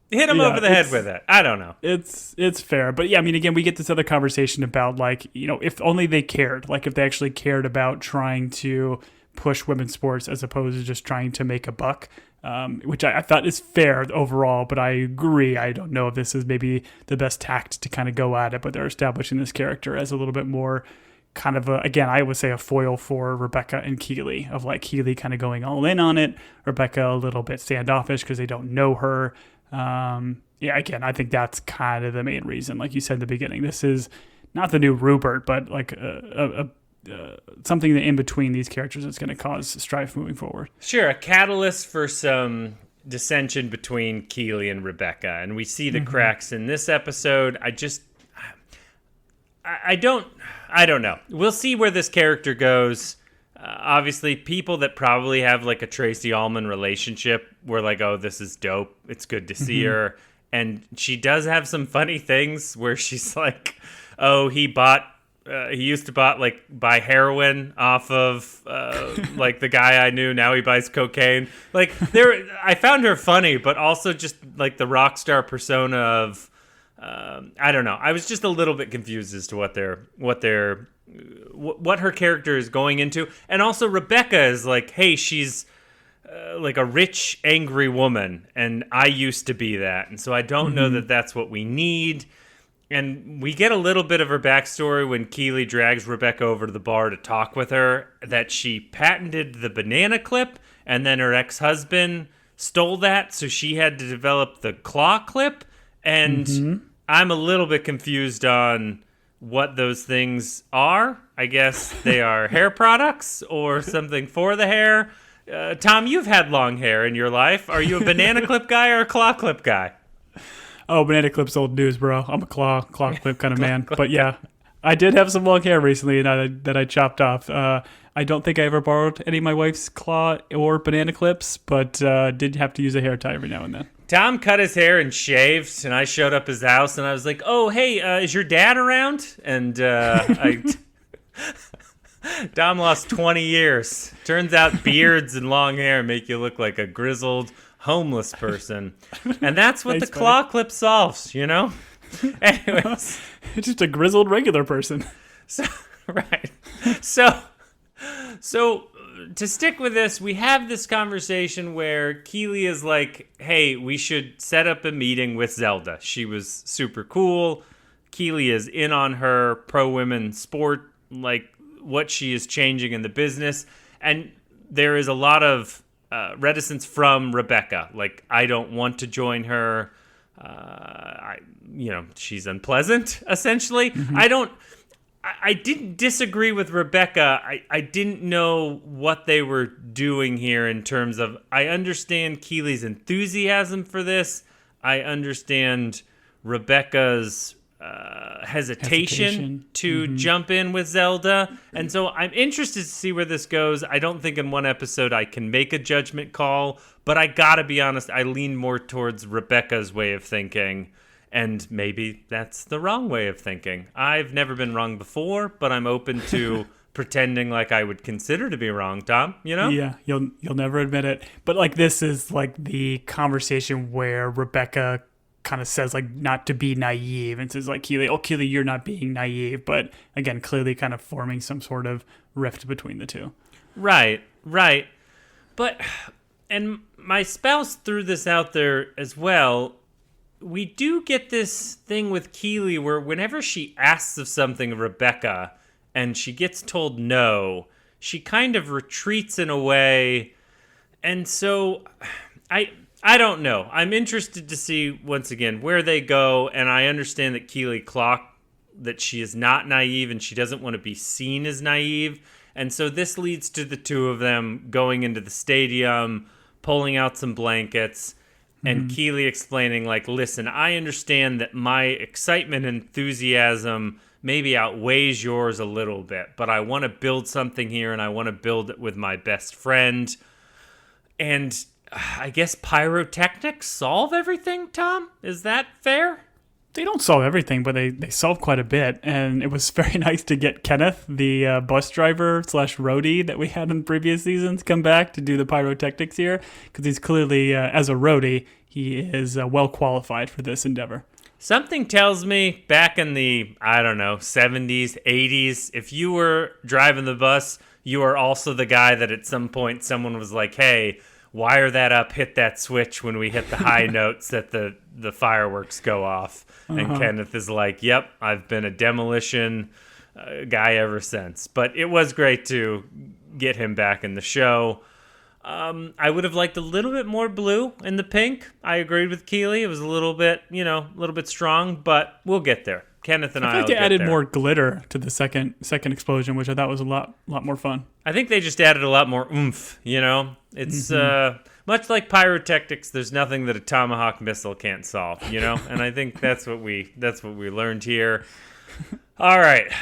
Hit him over the head with it. I don't know. It's fair. But yeah, I mean, again, we get this other conversation about like, you know, if only they cared, like if they actually cared about trying to push women's sports as opposed to just trying to make a buck, which I thought is fair overall. But I agree. I don't know if this is maybe the best tact to kind of go at it, but they're establishing this character as a little bit more kind of again, I would say a foil for Rebecca and Keely, of like Keely kind of going all in on it, Rebecca a little bit standoffish because they don't know her. Yeah, again, I think that's kind of the main reason. Like you said in the beginning, this is not the new Rupert, but like something that in between these characters that's going to cause strife moving forward. Sure, a catalyst for some dissension between Keely and Rebecca, and we see the cracks in this episode. I don't know. We'll see where this character goes. Obviously, people that probably have like a Tracy Ullman relationship were like, oh, this is dope. It's good to see her. And she does have some funny things where she's like, oh, he used to buy heroin off of like the guy I knew. Now he buys cocaine. Like I found her funny, but also just like the rock star persona of, I don't know. I was just a little bit confused as to what her character is going into. And also Rebecca is like, hey, she's like a rich, angry woman, and I used to be that. And so I don't know that that's what we need. And we get a little bit of her backstory when Keely drags Rebecca over to the bar to talk with her, that she patented the banana clip, and then her ex-husband stole that, so she had to develop the claw clip. And I'm a little bit confused on what those things are. I guess they are hair products or something for the hair. Tom, you've had long hair in your life. Are you a banana clip guy or a claw clip guy? Oh, banana clip's old news, bro. I'm a claw clip kind of man. But yeah, I did have some long hair recently that I chopped off. I don't think I ever borrowed any of my wife's claw or banana clips, but did have to use a hair tie every now and then. Tom cut his hair and shaved, and I showed up his house, and I was like, oh, hey, is your dad around? And Dom lost 20 years. Turns out beards and long hair make you look like a grizzled homeless person. And that's what the claw clip solves, you know? Anyways. It's just a grizzled regular person. So, right. So to stick with this, we have this conversation where Keely is like, hey, we should set up a meeting with Zelda. She was super cool. Keely is in on her pro-women sport, like, what she is changing in the business. And there is a lot of reticence from Rebecca. Like, I don't want to join her. She's unpleasant, essentially. I didn't disagree with Rebecca. I didn't know what they were doing here in terms of, I understand Keely's enthusiasm for this. I understand Rebecca's hesitation to jump in with Zelda. And so I'm interested to see where this goes. I don't think in one episode I can make a judgment call, but I gotta be honest, I lean more towards Rebecca's way of thinking. And maybe that's the wrong way of thinking. I've never been wrong before, but I'm open to pretending like I would consider to be wrong, Tom, you know? Yeah, you'll never admit it. But like, this is like the conversation where Rebecca kind of says like not to be naive and says like, Keely, you're not being naive. But again, clearly kind of forming some sort of rift between the two. Right. But, and my spouse threw this out there as well, we do get this thing with Keely where whenever she asks of something of Rebecca and she gets told no, she kind of retreats in a way. And so I don't know. I'm interested to see, once again, where they go. And I understand that Keely clocked that she is not naive and she doesn't want to be seen as naive. And so this leads to the two of them going into the stadium, pulling out some blankets, and Keely explaining, like, listen, I understand that my excitement and enthusiasm maybe outweighs yours a little bit, but I want to build something here, and I want to build it with my best friend. And I guess pyrotechnics solve everything, Tom? Is that fair? They don't solve everything, but they solve quite a bit. And it was very nice to get Kenneth, the bus driver / roadie that we had in previous seasons, come back to do the pyrotechnics here. Because he's clearly, as a roadie, he is well qualified for this endeavor. Something tells me back in the, 70s, 80s, if you were driving the bus, you were also the guy that at some point someone was like, hey, wire that up, hit that switch when we hit the high notes that the fireworks go off. And Kenneth is like, yep, I've been a demolition guy ever since. But it was great to get him back in the show. I would have liked a little bit more blue in the pink. I agreed with Keely. It was a little bit strong, but we'll get there. Kenneth and I think they added more glitter to the second explosion, which I thought was a lot more fun. I think they just added a lot more oomph, It's much like pyrotechnics, there's nothing that a Tomahawk missile can't solve, And I think that's what we learned here. All right.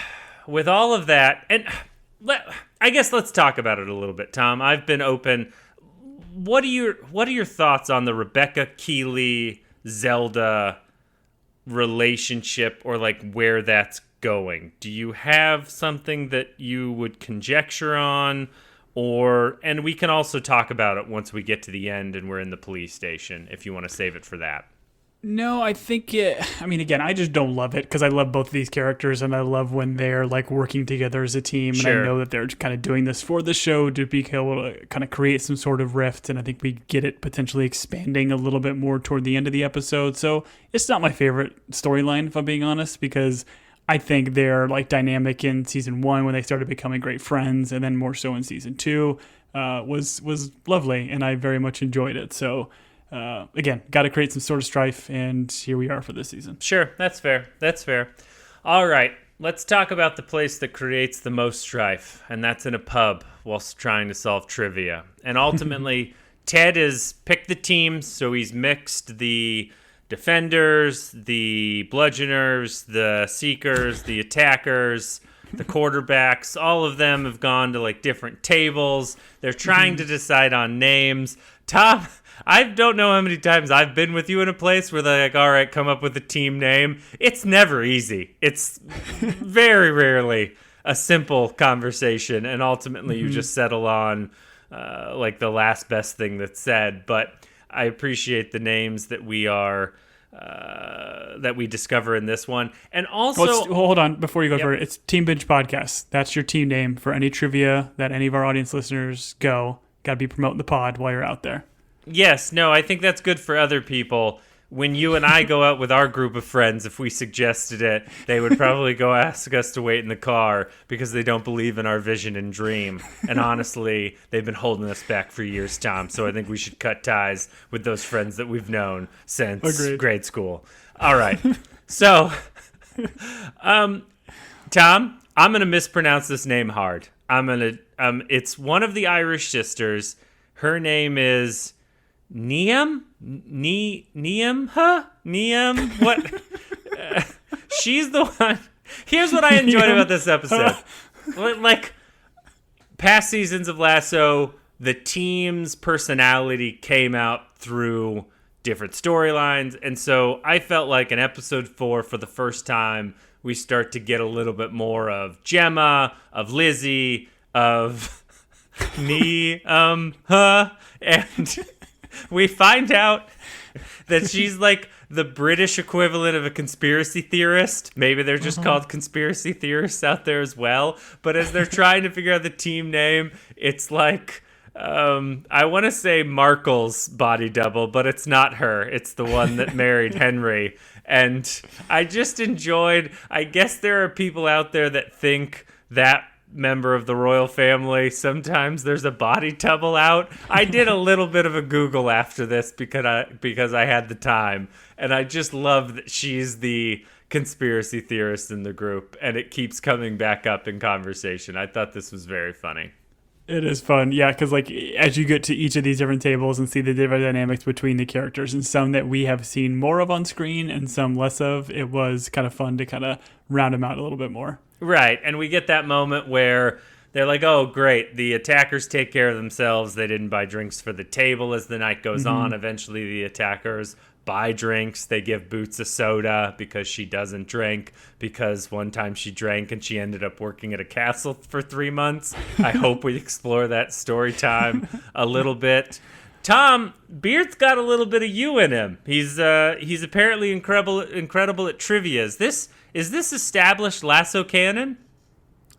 With all of that, and I guess let's talk about it a little bit, Tom. I've been open. What are your thoughts on the Rebecca Keely Zelda relationship, or like where that's going? Do you have something that you would conjecture on, and we can also talk about it once we get to the end and we're in the police station, if you want to save it for that. No, I think again, I just don't love it because I love both of these characters and I love when they're like working together as a team. Sure. And I know that they're kind of doing this for the show to be able to kind of create some sort of rift. And I think we get it potentially expanding a little bit more toward the end of the episode. So it's not my favorite storyline, if I'm being honest, because I think they're like dynamic in season 1 when they started becoming great friends, and then more so in season 2 was lovely, and I very much enjoyed it. So again, got to create some sort of strife, and here we are for this season. Sure, that's fair. All right, let's talk about the place that creates the most strife, and that's in a pub whilst trying to solve trivia. And ultimately, Ted has picked the teams, so he's mixed the defenders, the bludgeoners, the seekers, the attackers, the quarterbacks. All of them have gone to like different tables. They're trying to decide on names. Tom, I don't know how many times I've been with you in a place where they're like, all right, come up with a team name. It's never easy. It's very rarely a simple conversation, and ultimately you just settle on like the last best thing that's said. But I appreciate the names that we discover in this one. And also, hold on before you go further. It's Team Binge Podcast. That's your team name for any trivia that any of our audience listeners go. Got to be promoting the pod while you're out there. Yes, no, I think that's good for other people. when you and I go out with our group of friends, if we suggested it, they would probably go ask us to wait in the car because they don't believe in our vision and dream. And honestly, they've been holding us back for years, Tom. So I think we should cut ties with those friends that we've known since grade school. All right. So, Tom, I'm going to mispronounce this name hard. It's one of the Irish sisters. Her name is Niamh? Niamh? What? She's the one. Here's what I enjoyed about this episode. Like, past seasons of Lasso, the team's personality came out through different storylines. And so I felt like in episode 4, for the first time, we start to get a little bit more of Gemma, of Lizzie, of and we find out that she's like the British equivalent of a conspiracy theorist. Maybe they're just called conspiracy theorists out there as well. But as they're trying to figure out the team name, it's like, I want to say Markle's body double, but it's not her. It's the one that married Henry. And I just enjoyed, I guess there are people out there that think that member of the royal family, sometimes there's a body double out. I did a little bit of a Google after this because I had the time, and I just love that she's the conspiracy theorist in the group, and it keeps coming back up in conversation. I thought this was very funny. It is fun, yeah, because like as you get to each of these different tables and see the different dynamics between the characters, and some that we have seen more of on screen and some less of, it was kind of fun to kind of round them out a little bit more. Right, and we get that moment where they're like, oh, great, the attackers take care of themselves. They didn't buy drinks for the table as the night goes on. Eventually, the attackers buy drinks. They give Boots a soda because she doesn't drink, because one time she drank and she ended up working at a castle for 3 months. I hope we explore that story time a little bit. Tom, Beard's got a little bit of you in him. He's apparently incredible at trivia. Is this established Lasso canon?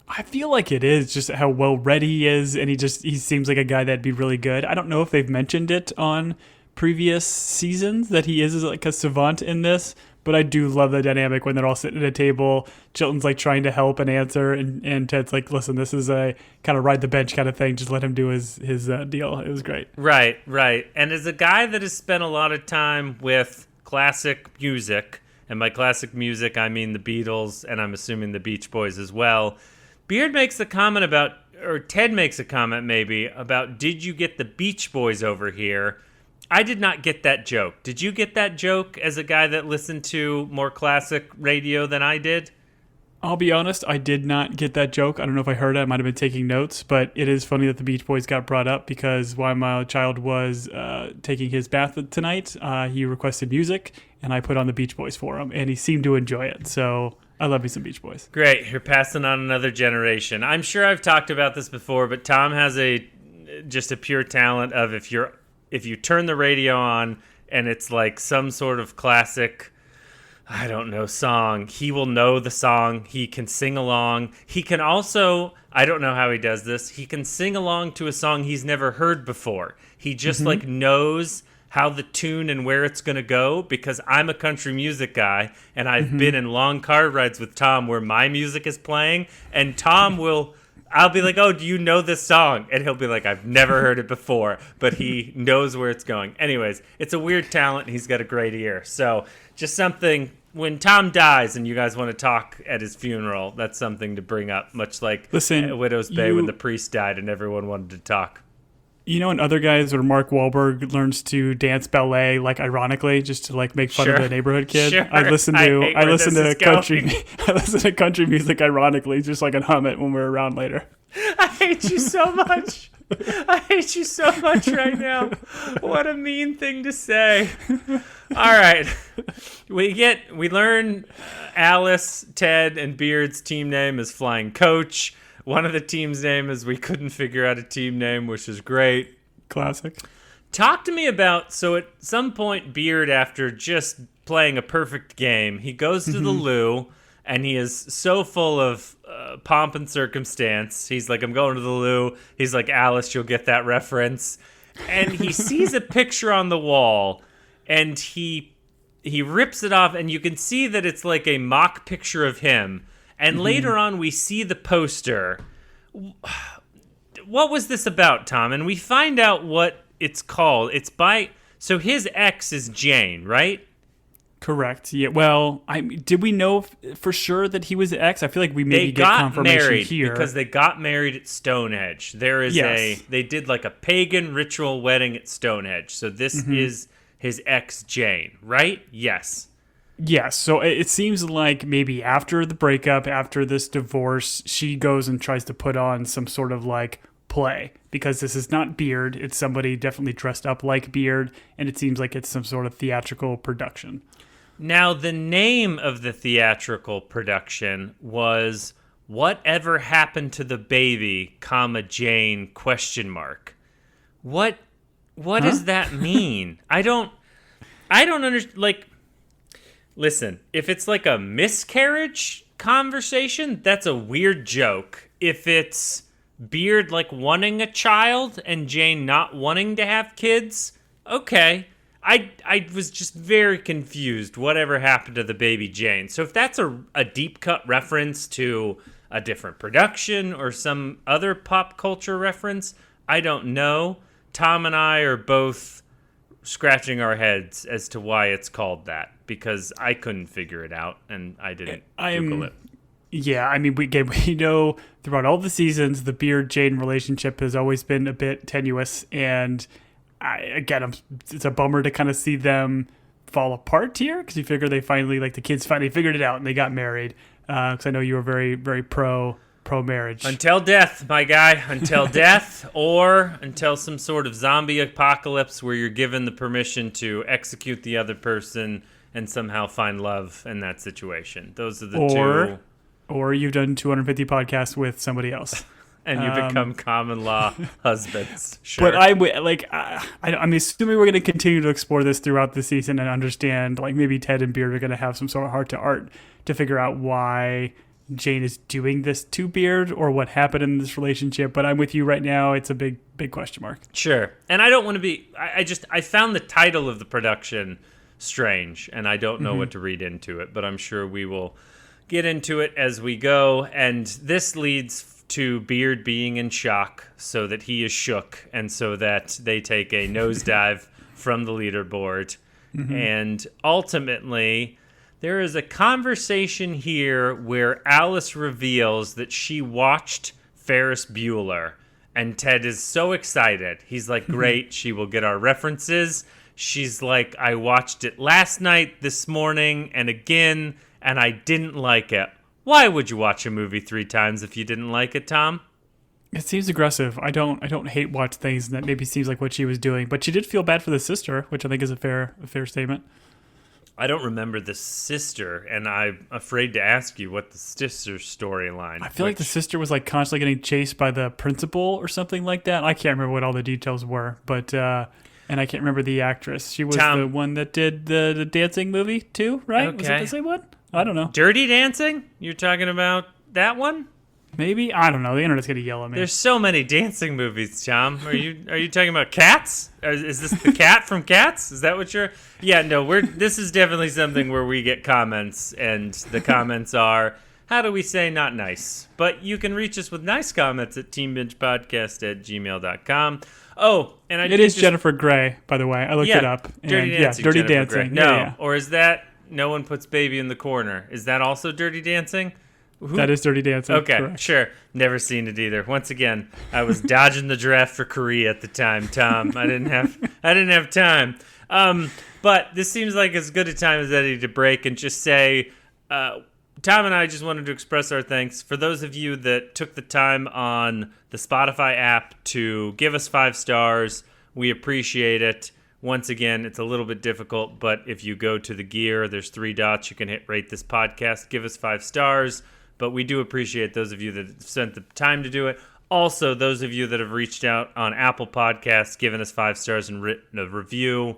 I feel like it is, just how well read he is, and he seems like a guy that'd be really good. I don't know if they've mentioned it on previous seasons that he is like a savant in this, but I do love the dynamic when they're all sitting at a table. Chilton's like trying to help and answer, and Ted's like, listen, this is a kind of ride the bench kind of thing. Just let him do his deal. It was great. Right. And as a guy that has spent a lot of time with classic music, and by classic music I mean the Beatles, and I'm assuming the Beach Boys as well, Beard makes a comment about, or Ted makes a comment maybe, about, did you get the Beach Boys over here? I did not get that joke. Did you get that joke as a guy that listened to more classic radio than I did? I'll be honest, I did not get that joke. I don't know if I heard it. I might have been taking notes, but it is funny that the Beach Boys got brought up because while my child was taking his bath tonight, he requested music, and I put on the Beach Boys for him, and he seemed to enjoy it. So I love me some Beach Boys. Great. You're passing on another generation. I'm sure I've talked about this before, but Tom has just a pure talent of if you turn the radio on and it's like some sort of classic, I don't know, song, he will know the song. He can sing along. He can also, I don't know how he does this, he can sing along to a song he's never heard before. He just like knows how the tune and where it's going to go, because I'm a country music guy, and I've been in long car rides with Tom where my music is playing, and I'll be like, oh, do you know this song? And he'll be like, I've never heard it before, but he knows where it's going. Anyways, it's a weird talent. He's got a great ear. So just something, when Tom dies and you guys want to talk at his funeral, that's something to bring up, much like at Widow's Bay when the priest died and everyone wanted to talk. You know, in other guys where Mark Wahlberg learns to dance ballet, like ironically, just to like make fun of the neighborhood kid. Sure. I listen to country music ironically, just so I can hum it when we're around later. I hate you so much. I hate you so much right now. What a mean thing to say. All right. We learn Alice, Ted, and Beard's team name is Flying Coach. One of the team's name is we couldn't figure out a team name, which is great. Classic. Talk to me about, so at some point, Beard, after just playing a perfect game, he goes to the loo, and he is so full of pomp and circumstance. He's like, I'm going to the loo. He's like, Alice, you'll get that reference. And he sees a picture on the wall, and he he rips it off, and you can see that it's like a mock picture of him. And later on, we see the poster. What was this about, Tom? And we find out what it's called. So his ex is Jane, right? Correct. Yeah. Well, did we know for sure that he was the ex? I feel like we maybe get confirmation married here because they got married at Stonehenge. There is they did like a pagan ritual wedding at Stonehenge. So this is his ex Jane, right? Yes. Yes. So it seems like maybe after the breakup, after this divorce, she goes and tries to put on some sort of like play, because this is not Beard. It's somebody definitely dressed up like Beard, and it seems like it's some sort of theatrical production. Now, the name of the theatrical production was Whatever Happened to the Baby, Jane, ? What does that mean? I don't understand. Like, listen, if it's like a miscarriage conversation, that's a weird joke. If it's Beard like wanting a child and Jane not wanting to have kids, okay. I was just very confused. Whatever happened to the baby Jane? So if that's a deep cut reference to a different production or some other pop culture reference, I don't know. Tom and I are both scratching our heads as to why it's called that, because I couldn't figure it out and I didn't Google it. Yeah, I mean, we know throughout all the seasons, the Beard-Jane relationship has always been a bit tenuous, and it's a bummer to kind of see them fall apart here, because you figure the kids finally figured it out and they got married. Because I know you were very, very pro marriage. Until death, my guy. Until death, or until some sort of zombie apocalypse where you're given the permission to execute the other person and somehow find love in that situation. Those are the two. Or you've done 250 podcasts with somebody else. And you become common law husbands. Sure. But I'm assuming we're going to continue to explore this throughout the season and understand, like, maybe Ted and Beard are going to have some sort of heart-to-heart to figure out why Jane is doing this to Beard or what happened in this relationship. But I'm with you right now. It's a big, big question mark. Sure. And I don't want to be... I found the title of the production strange, and I don't know what to read into it, but I'm sure we will get into it as we go. And this leads to Beard being in shock, so that he is shook, and so that they take a nosedive from the leaderboard. And ultimately, there is a conversation here where Alice reveals that she watched Ferris Bueller, and Ted is so excited. He's like, great, she will get our references. She's like, I watched it last night, this morning, and again, and I didn't like it. Why would you watch a movie 3 times if you didn't like it, Tom? It seems aggressive. I don't hate watch things, and that maybe seems like what she was doing. But she did feel bad for the sister, which I think is a fair statement. I don't remember the sister, and I'm afraid to ask you what the sister's storyline. I feel like the sister was like constantly getting chased by the principal or something like that. I can't remember what all the details were, but and I can't remember the actress. She was the one that did the dancing movie too, right? Okay. Was it the same one? I don't know. Dirty Dancing? You're talking about that one? Maybe? I don't know. The internet's going to yell at me. There's so many dancing movies, Tom. Are you talking about Cats? Is this the cat from Cats? Is that what you're... Yeah, no, this is definitely something where we get comments, and the comments are, how do we say not nice? But you can reach us with nice comments at teambingepodcast@gmail.com. Oh, and it is Jennifer Grey, by the way. I looked it up. Dirty Dancing. Dirty Dancing. No, yeah. Or is that... No One Puts Baby in the Corner? Is that also Dirty Dancing? That is Dirty Dancing. Okay, correct. Sure. Never seen it either. Once again, I was dodging the draft for Korea at the time, Tom. I didn't have time. But this seems like as good a time as any to break and just say, Tom and I just wanted to express our thanks for those of you that took the time on the Spotify app to give us 5 stars. We appreciate it. Once again, it's a little bit difficult, but if you go to the gear, there's 3 dots. You can hit rate this podcast, give us 5 stars. But we do appreciate those of you that have spent the time to do it. Also, those of you that have reached out on Apple Podcasts, given us 5 stars and written a review.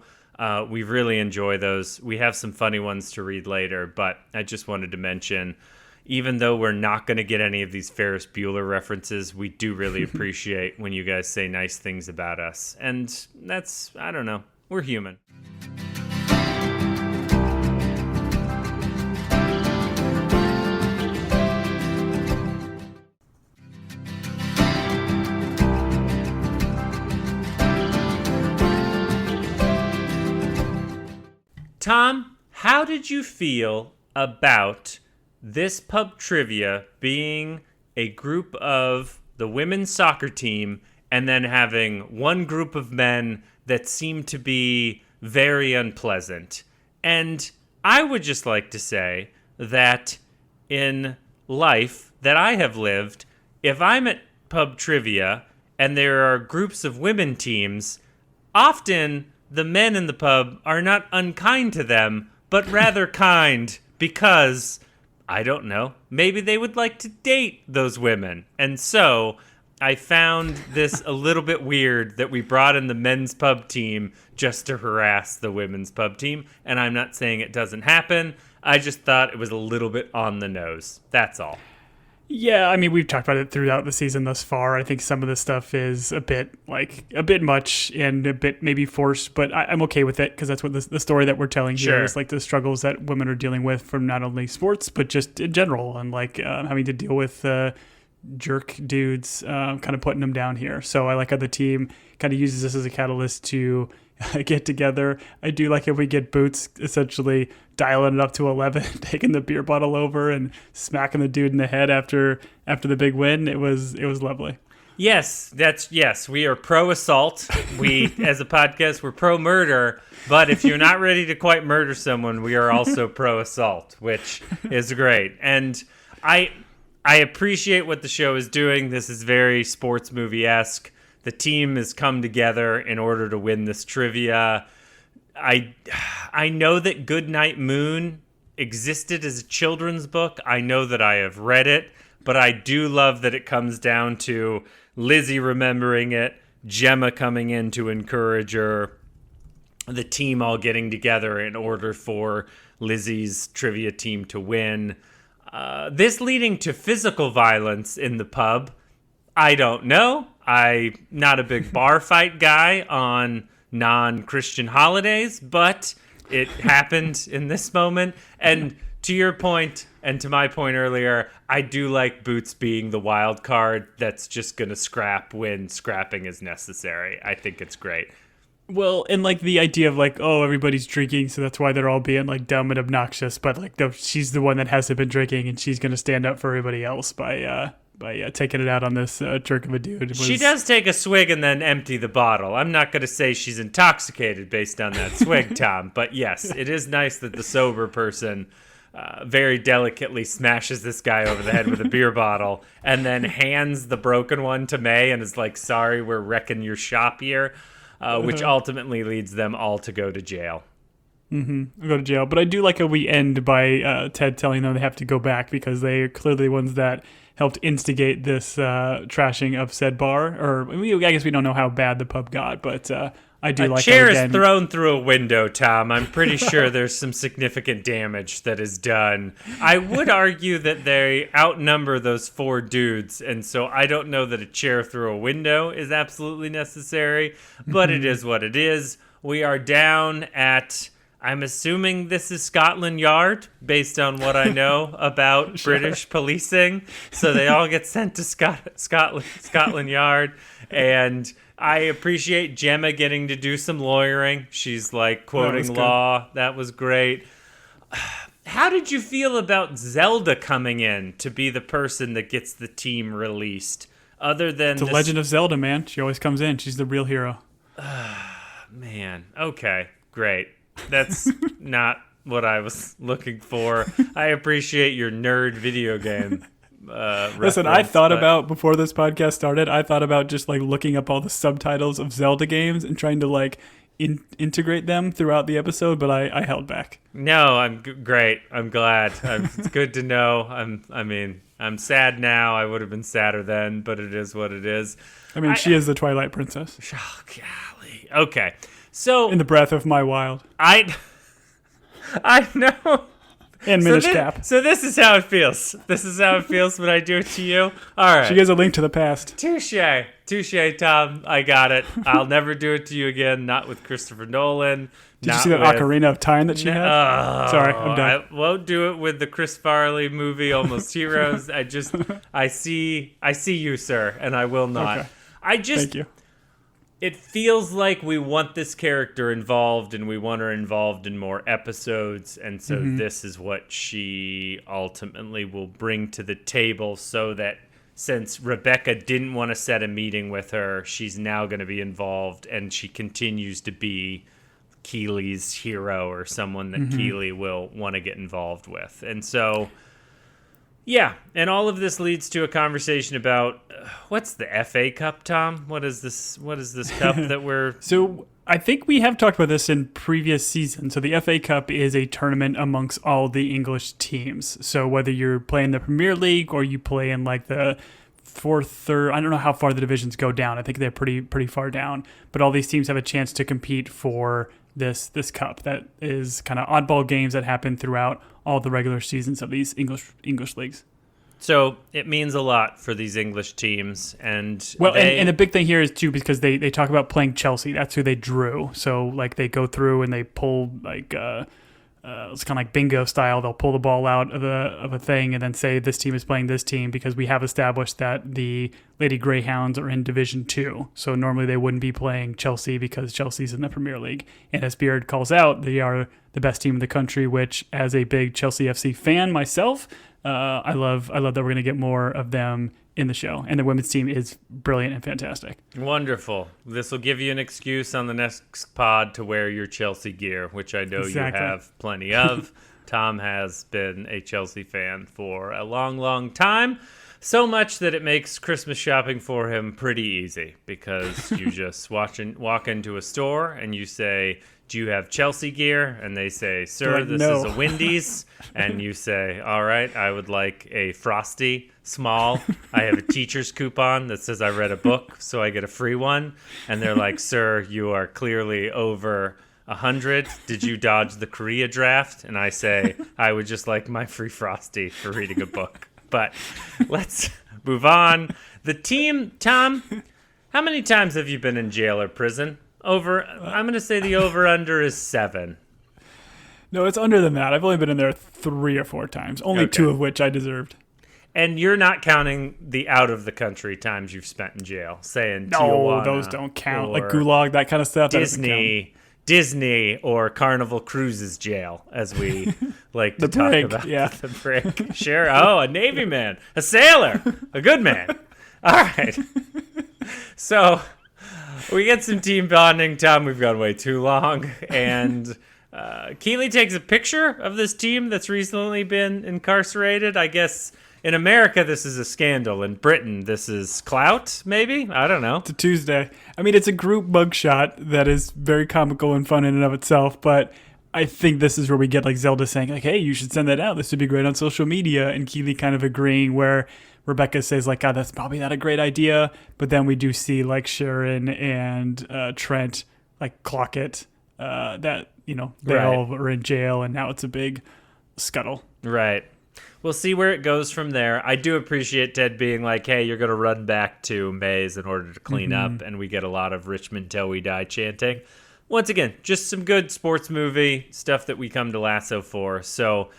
We really enjoy those. We have some funny ones to read later, but I just wanted to mention, even though we're not going to get any of these Ferris Bueller references, we do really appreciate when you guys say nice things about us. And that's, I don't know, we're human. Tom, how did you feel about this pub trivia being a group of the women's soccer team and then having one group of men that seem to be very unpleasant? And I would just like to say that in life that I have lived, if I'm at pub trivia and there are groups of women teams, often the men in the pub are not unkind to them, but rather kind because, I don't know, maybe they would like to date those women. And so I found this a little bit weird that we brought in the men's pub team just to harass the women's pub team. And I'm not saying it doesn't happen. I just thought it was a little bit on the nose. That's all. Yeah, I mean, we've talked about it throughout the season thus far. I think some of the stuff is a bit much and a bit maybe forced, but I'm okay with it because that's what the story that we're telling here is, like the struggles that women are dealing with from not only sports, but just in general, and like having to deal with jerk dudes kind of putting them down here. So I like how the team kind of uses this as a catalyst to get together. I do like if we get Boots essentially dialing it up to 11, taking the beer bottle over and smacking the dude in the head after the big win. It was lovely. Yes, we are pro assault. We, as a podcast, we're pro murder. But if you're not ready to quite murder someone, we are also pro assault, which is great. And I appreciate what the show is doing. This is very sports movie-esque. The team has come together in order to win this trivia. I know that Goodnight Moon existed as a children's book. I know that I have read it, but I do love that it comes down to Lizzie remembering it, Gemma coming in to encourage her, the team all getting together in order for Lizzie's trivia team to win. This leading to physical violence in the pub. I don't know. I'm not a big bar fight guy on non-Christian holidays, but it happened in this moment. And to your point, and to my point earlier, I do like Boots being the wild card that's just going to scrap when scrapping is necessary. I think it's great. Well, and like the idea of like, oh, everybody's drinking, so that's why they're all being like dumb and obnoxious. But like, she's the one that hasn't been drinking, and she's going to stand up for everybody else by taking it out on this jerk of a dude. She does take a swig and then empty the bottle. I'm not going to say she's intoxicated based on that swig, Tom. But yes, it is nice that the sober person very delicately smashes this guy over the head with a beer bottle and then hands the broken one to May and is like, sorry, we're wrecking your shop here, which ultimately leads them all to go to jail. Mm-hmm. Go to jail. But I do like how we end by Ted telling them they have to go back because they are clearly the ones that helped instigate this trashing of said bar. Or I guess we don't know how bad the pub got, but I do like a chair is thrown through a window, Tom. I'm pretty sure there's some significant damage that is done. I would argue that they outnumber those four dudes, and so I don't know that a chair through a window is absolutely necessary, but it is what it is. We are down at, I'm assuming this is Scotland Yard, based on what I know about British policing. So they all get sent to Scotland Yard, and I appreciate Gemma getting to do some lawyering. She's like quoting law. That was great. How did you feel about Zelda coming in to be the person that gets the team released? Other than the Legend of Zelda, man. She always comes in. She's the real hero. Man. Okay, great. That's not what I was looking for. I appreciate your nerd video game Listen, I thought about, before this podcast started, I thought about just like looking up all the subtitles of Zelda games and trying to like integrate them throughout the episode, but I held back. No, I'm great. I'm glad. It's good to know. I'm sad now. I would have been sadder then, but it is what it is. I mean, she is the Twilight Princess. Oh, golly. Okay. So in the breath of my wild. I know. And Minish Cap. So this is how it feels. This is how it feels when I do it to you. All right. She gives a link to the past. Touche, Tom. I got it. I'll never do it to you again. Not with Christopher Nolan. Did you see that Ocarina of Time that she had? Sorry, I'm done. I won't do it with the Chris Farley movie, Almost Heroes. I see you, sir, and I will not. Okay. Thank you. it feels like we want this character involved and we want her involved in more episodes. And so this is what she ultimately will bring to the table, so that since Rebecca didn't want to set a meeting with her, she's now going to be involved, and she continues to be Keeley's hero, or someone that Keeley will want to get involved with. And so, yeah, and all of this leads to a conversation about what's the FA Cup, Tom? What is this cup that we're... So I think we have talked about this in previous seasons. So the FA Cup is a tournament amongst all the English teams. So whether you're playing the Premier League or you play in like the fourth or I don't know how far the divisions go down. I think they're pretty far down. But all these teams have a chance to compete for this cup. That is kind of oddball games that happen throughout all the regular seasons of these English leagues. So it means a lot for these English teams, and and the big thing here is too, because they talk about playing Chelsea. That's who they drew. So like they go through and they pull like it's kind of like bingo style. They'll pull the ball out of a thing and then say this team is playing this team, because we have established that the Lady Greyhounds are in Division 2. So normally they wouldn't be playing Chelsea because Chelsea's in the Premier League. And as Beard calls out, they are the best team in the country, which as a big Chelsea FC fan myself, I love that we're going to get more of them in the show. And the women's team is brilliant and fantastic. Wonderful. This will give you an excuse on the next pod to wear your Chelsea gear, which I know Exactly. you have plenty of. Tom has been a Chelsea fan for a long, long time. So much that it makes Christmas shopping for him pretty easy, because you just walk into a store and you say, do you have Chelsea gear? And they say, sir, like, this no. is a Wendy's. And you say, all right, I would like a Frosty small. I have a teacher's coupon that says I read a book, so I get a free one. And they're like, sir, you are clearly over 100. Did you dodge the Korea draft? And I say, I would just like my free Frosty for reading a book. But let's move on. The team, Tom, how many times have you been in jail or prison? I'm going to say the over-under is 7. No, it's under than that. I've only been in there 3 or 4 times, only Okay. 2 of which I deserved. And you're not counting the out-of-the-country times you've spent in jail, saying No, Tijuana those don't count. Like or Gulag, that kind of stuff. that doesn't count. Disney, or Carnival Cruises jail, as we like to The talk brig, about. yeah. The brig. Sure. Oh, a Navy man, a sailor, a good man. All right. So we get some team bonding. Tom, we've gone way too long. And Keeley takes a picture of this team that's recently been incarcerated. I guess in America, this is a scandal. In Britain, this is clout, maybe? I don't know. It's a Tuesday. I mean, it's a group mugshot that is very comical and fun in and of itself, but I think this is where we get like Zelda saying, like, hey, you should send that out. This would be great on social media. And Keeley kind of agreeing, where Rebecca says, like, God, that's probably not a great idea. But then we do see, like, Sharon and Trent, like, clock it, that, you know, they Right. all are in jail, and now it's a big scuttle. Right. We'll see where it goes from there. I do appreciate Ted being like, hey, you're going to run back to Maze in order to clean up, and we get a lot of Richmond till we die chanting. Once again, just some good sports movie stuff that we come to Lasso for. So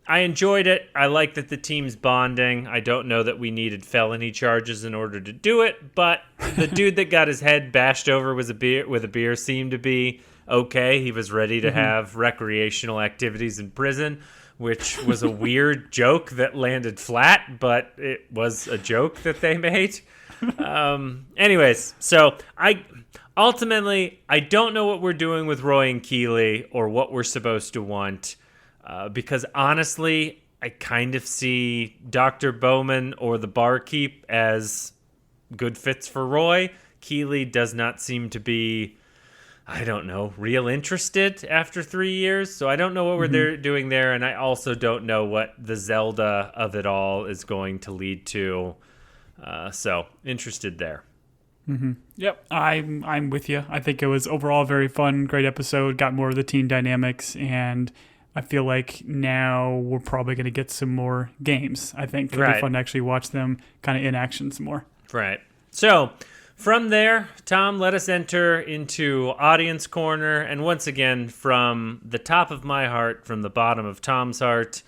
I enjoyed it. I like that the team's bonding. I don't know that we needed felony charges in order to do it, but the dude that got his head bashed over with a beer seemed to be okay. He was ready to have recreational activities in prison, which was a weird joke that landed flat, but it was a joke that they made. Anyways, so I don't know what we're doing with Roy and Keeley or what we're supposed to want, because honestly, I kind of see Dr. Bowman or the barkeep as good fits for Roy. Keeley does not seem to be, I don't know, real interested after 3 years. So I don't know what we're doing there. And I also don't know what the Zelda of it all is going to lead to. So interested there. Yep, I'm with you. I think it was overall a very fun, great episode. Got more of the team dynamics, and I feel like now we're probably going to get some more games. I think it'll be fun to actually watch them kind of in action some more. Right. So from there, Tom, let us enter into Audience Corner. And once again, from the top of my heart, from the bottom of Tom's heart,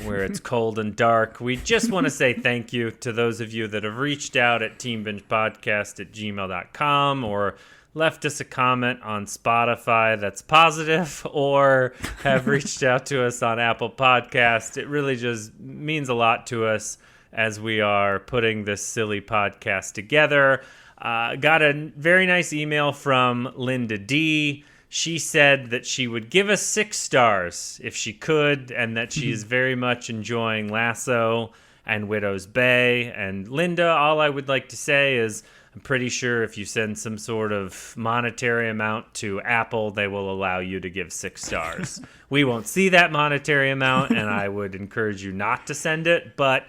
where it's cold and dark, we just want to say thank you to those of you that have reached out at teambingepodcast@gmail.com or left us a comment on Spotify that's positive or have reached out to us on Apple Podcast. It really just means a lot to us as we are putting this silly podcast together. Got a very nice email from Linda D. She said that she would give us 6 stars if she could, and that she is very much enjoying Lasso and Widow's Bay. And Linda, all I would like to say is I'm pretty sure if you send some sort of monetary amount to Apple, they will allow you to give 6 stars. We won't see that monetary amount, and I would encourage you not to send it. But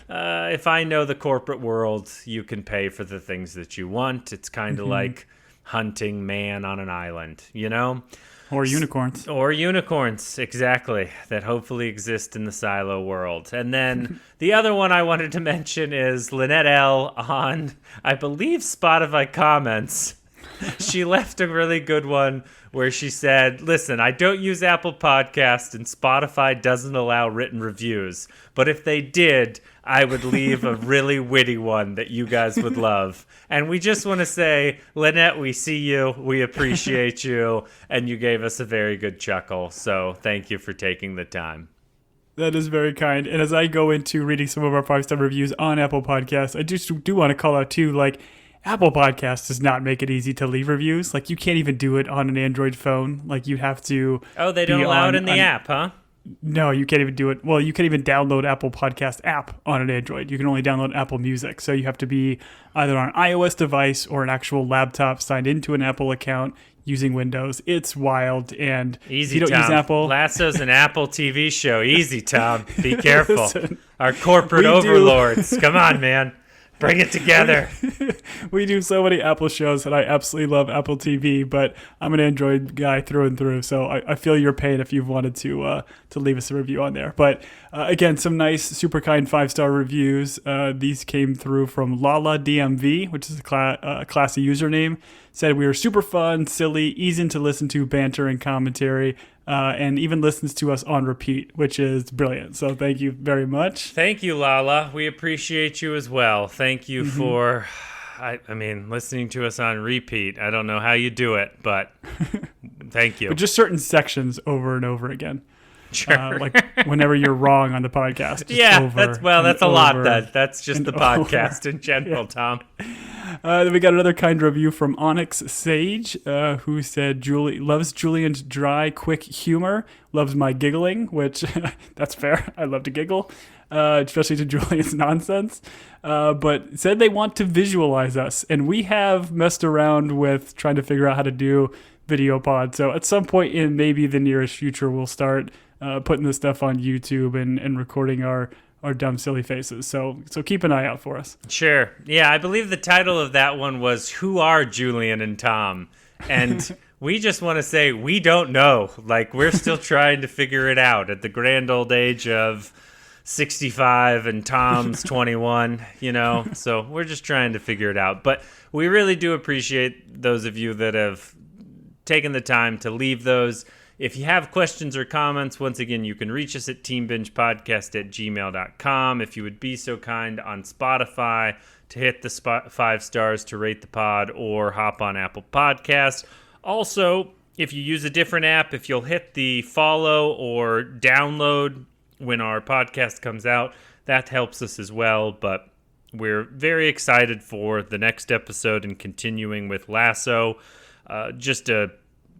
if I know the corporate world, you can pay for the things that you want. It's kind of like hunting man on an island, you know? Or unicorns. Or unicorns, exactly, that hopefully exist in the silo world. And then the other one I wanted to mention is Lynette L. on, I believe, Spotify comments. She left a really good one where she said, listen, I don't use Apple Podcast and Spotify doesn't allow written reviews. But if they did, I would leave a really witty one that you guys would love. And we just want to say, Lynette, we see you. We appreciate you. And you gave us a very good chuckle. So thank you for taking the time. That is very kind. And as I go into reading some of our 5-star reviews on Apple Podcasts, I just do want to call out too, like, Apple Podcasts does not make it easy to leave reviews. Like, you can't even do it on an Android phone. Like, you'd have to... Oh, they don't allow it in the app, huh? No, you can't even do it. Well, you can't even download Apple Podcast app on an Android. You can only download Apple Music. So you have to be either on an iOS device or an actual laptop signed into an Apple account using Windows. It's wild. And easy, if you don't Tom. use Apple... Lasso's an Apple TV show. Easy, Tom. Be careful. Listen, our corporate overlords. Come on, man. Bring it together. We do so many Apple shows, and I absolutely love Apple TV, but I'm an Android guy through and through, so I feel your pain if you've wanted to leave us a review on there. But again, some nice, super kind 5-star reviews. These came through from Lala DMV, which is a classy username. Said we were super fun, silly, easy to listen to, banter and commentary. And even listens to us on repeat, which is brilliant. So thank you very much. Thank you, Lala. We appreciate you as well. Thank you for, I mean, listening to us on repeat. I don't know how you do it, but thank you. But just certain sections over and over again. Sure. Like whenever you're wrong on the podcast. Yeah, that's a lot. That's just the podcast in general, Tom. Then we got another kind review from Onyx Sage, who said loves Julian's dry, quick humor, loves my giggling, which that's fair. I love to giggle, especially to Julian's nonsense. But said they want to visualize us, and we have messed around with trying to figure out how to do video pod. So at some point in maybe the nearest future, we'll start putting this stuff on YouTube and recording our dumb, silly faces. So keep an eye out for us. Sure. Yeah, I believe the title of that one was Who Are Julian and Tom? And we just want to say we don't know. Like, we're still trying to figure it out at the grand old age of 65 and Tom's 21, you know? So we're just trying to figure it out. But we really do appreciate those of you that have taken the time to leave those. If you have questions or comments, once again, you can reach us at teambingepodcast@gmail.com. If you would be so kind on Spotify to hit the 5 stars to rate the pod or hop on Apple Podcasts. Also, if you use a different app, if you'll hit the follow or download when our podcast comes out, that helps us as well. But we're very excited for the next episode and continuing with Lasso. Just a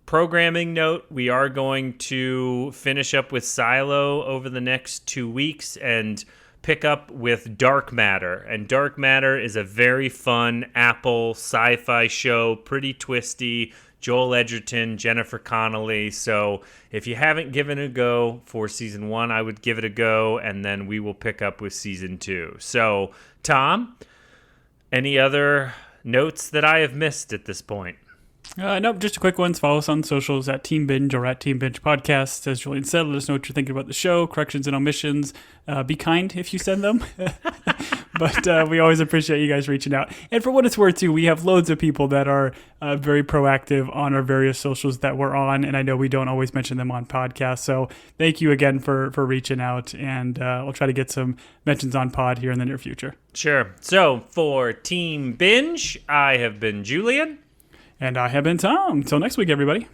programming note, we are going to finish up with Silo over the next 2 weeks and pick up with Dark Matter. And Dark Matter is a very fun Apple sci-fi show, pretty twisty. Joel Edgerton, Jennifer Connelly. So if you haven't given it a go for season 1, I would give it a go, and then we will pick up with season 2. So, Tom, any other notes that I have missed at this point? Nope, just a quick one. Follow us on socials at Team Binge or at Team Binge Podcast. As Julian said, let us know what you're thinking about the show, corrections and omissions. Be kind if you send them. But we always appreciate you guys reaching out. And for what it's worth, too, we have loads of people that are very proactive on our various socials that we're on. And I know we don't always mention them on podcasts. So thank you again for reaching out. And we'll try to get some mentions on pod here in the near future. Sure. So for Team Binge, I have been Julian. And I have been Tom. Until next week, everybody.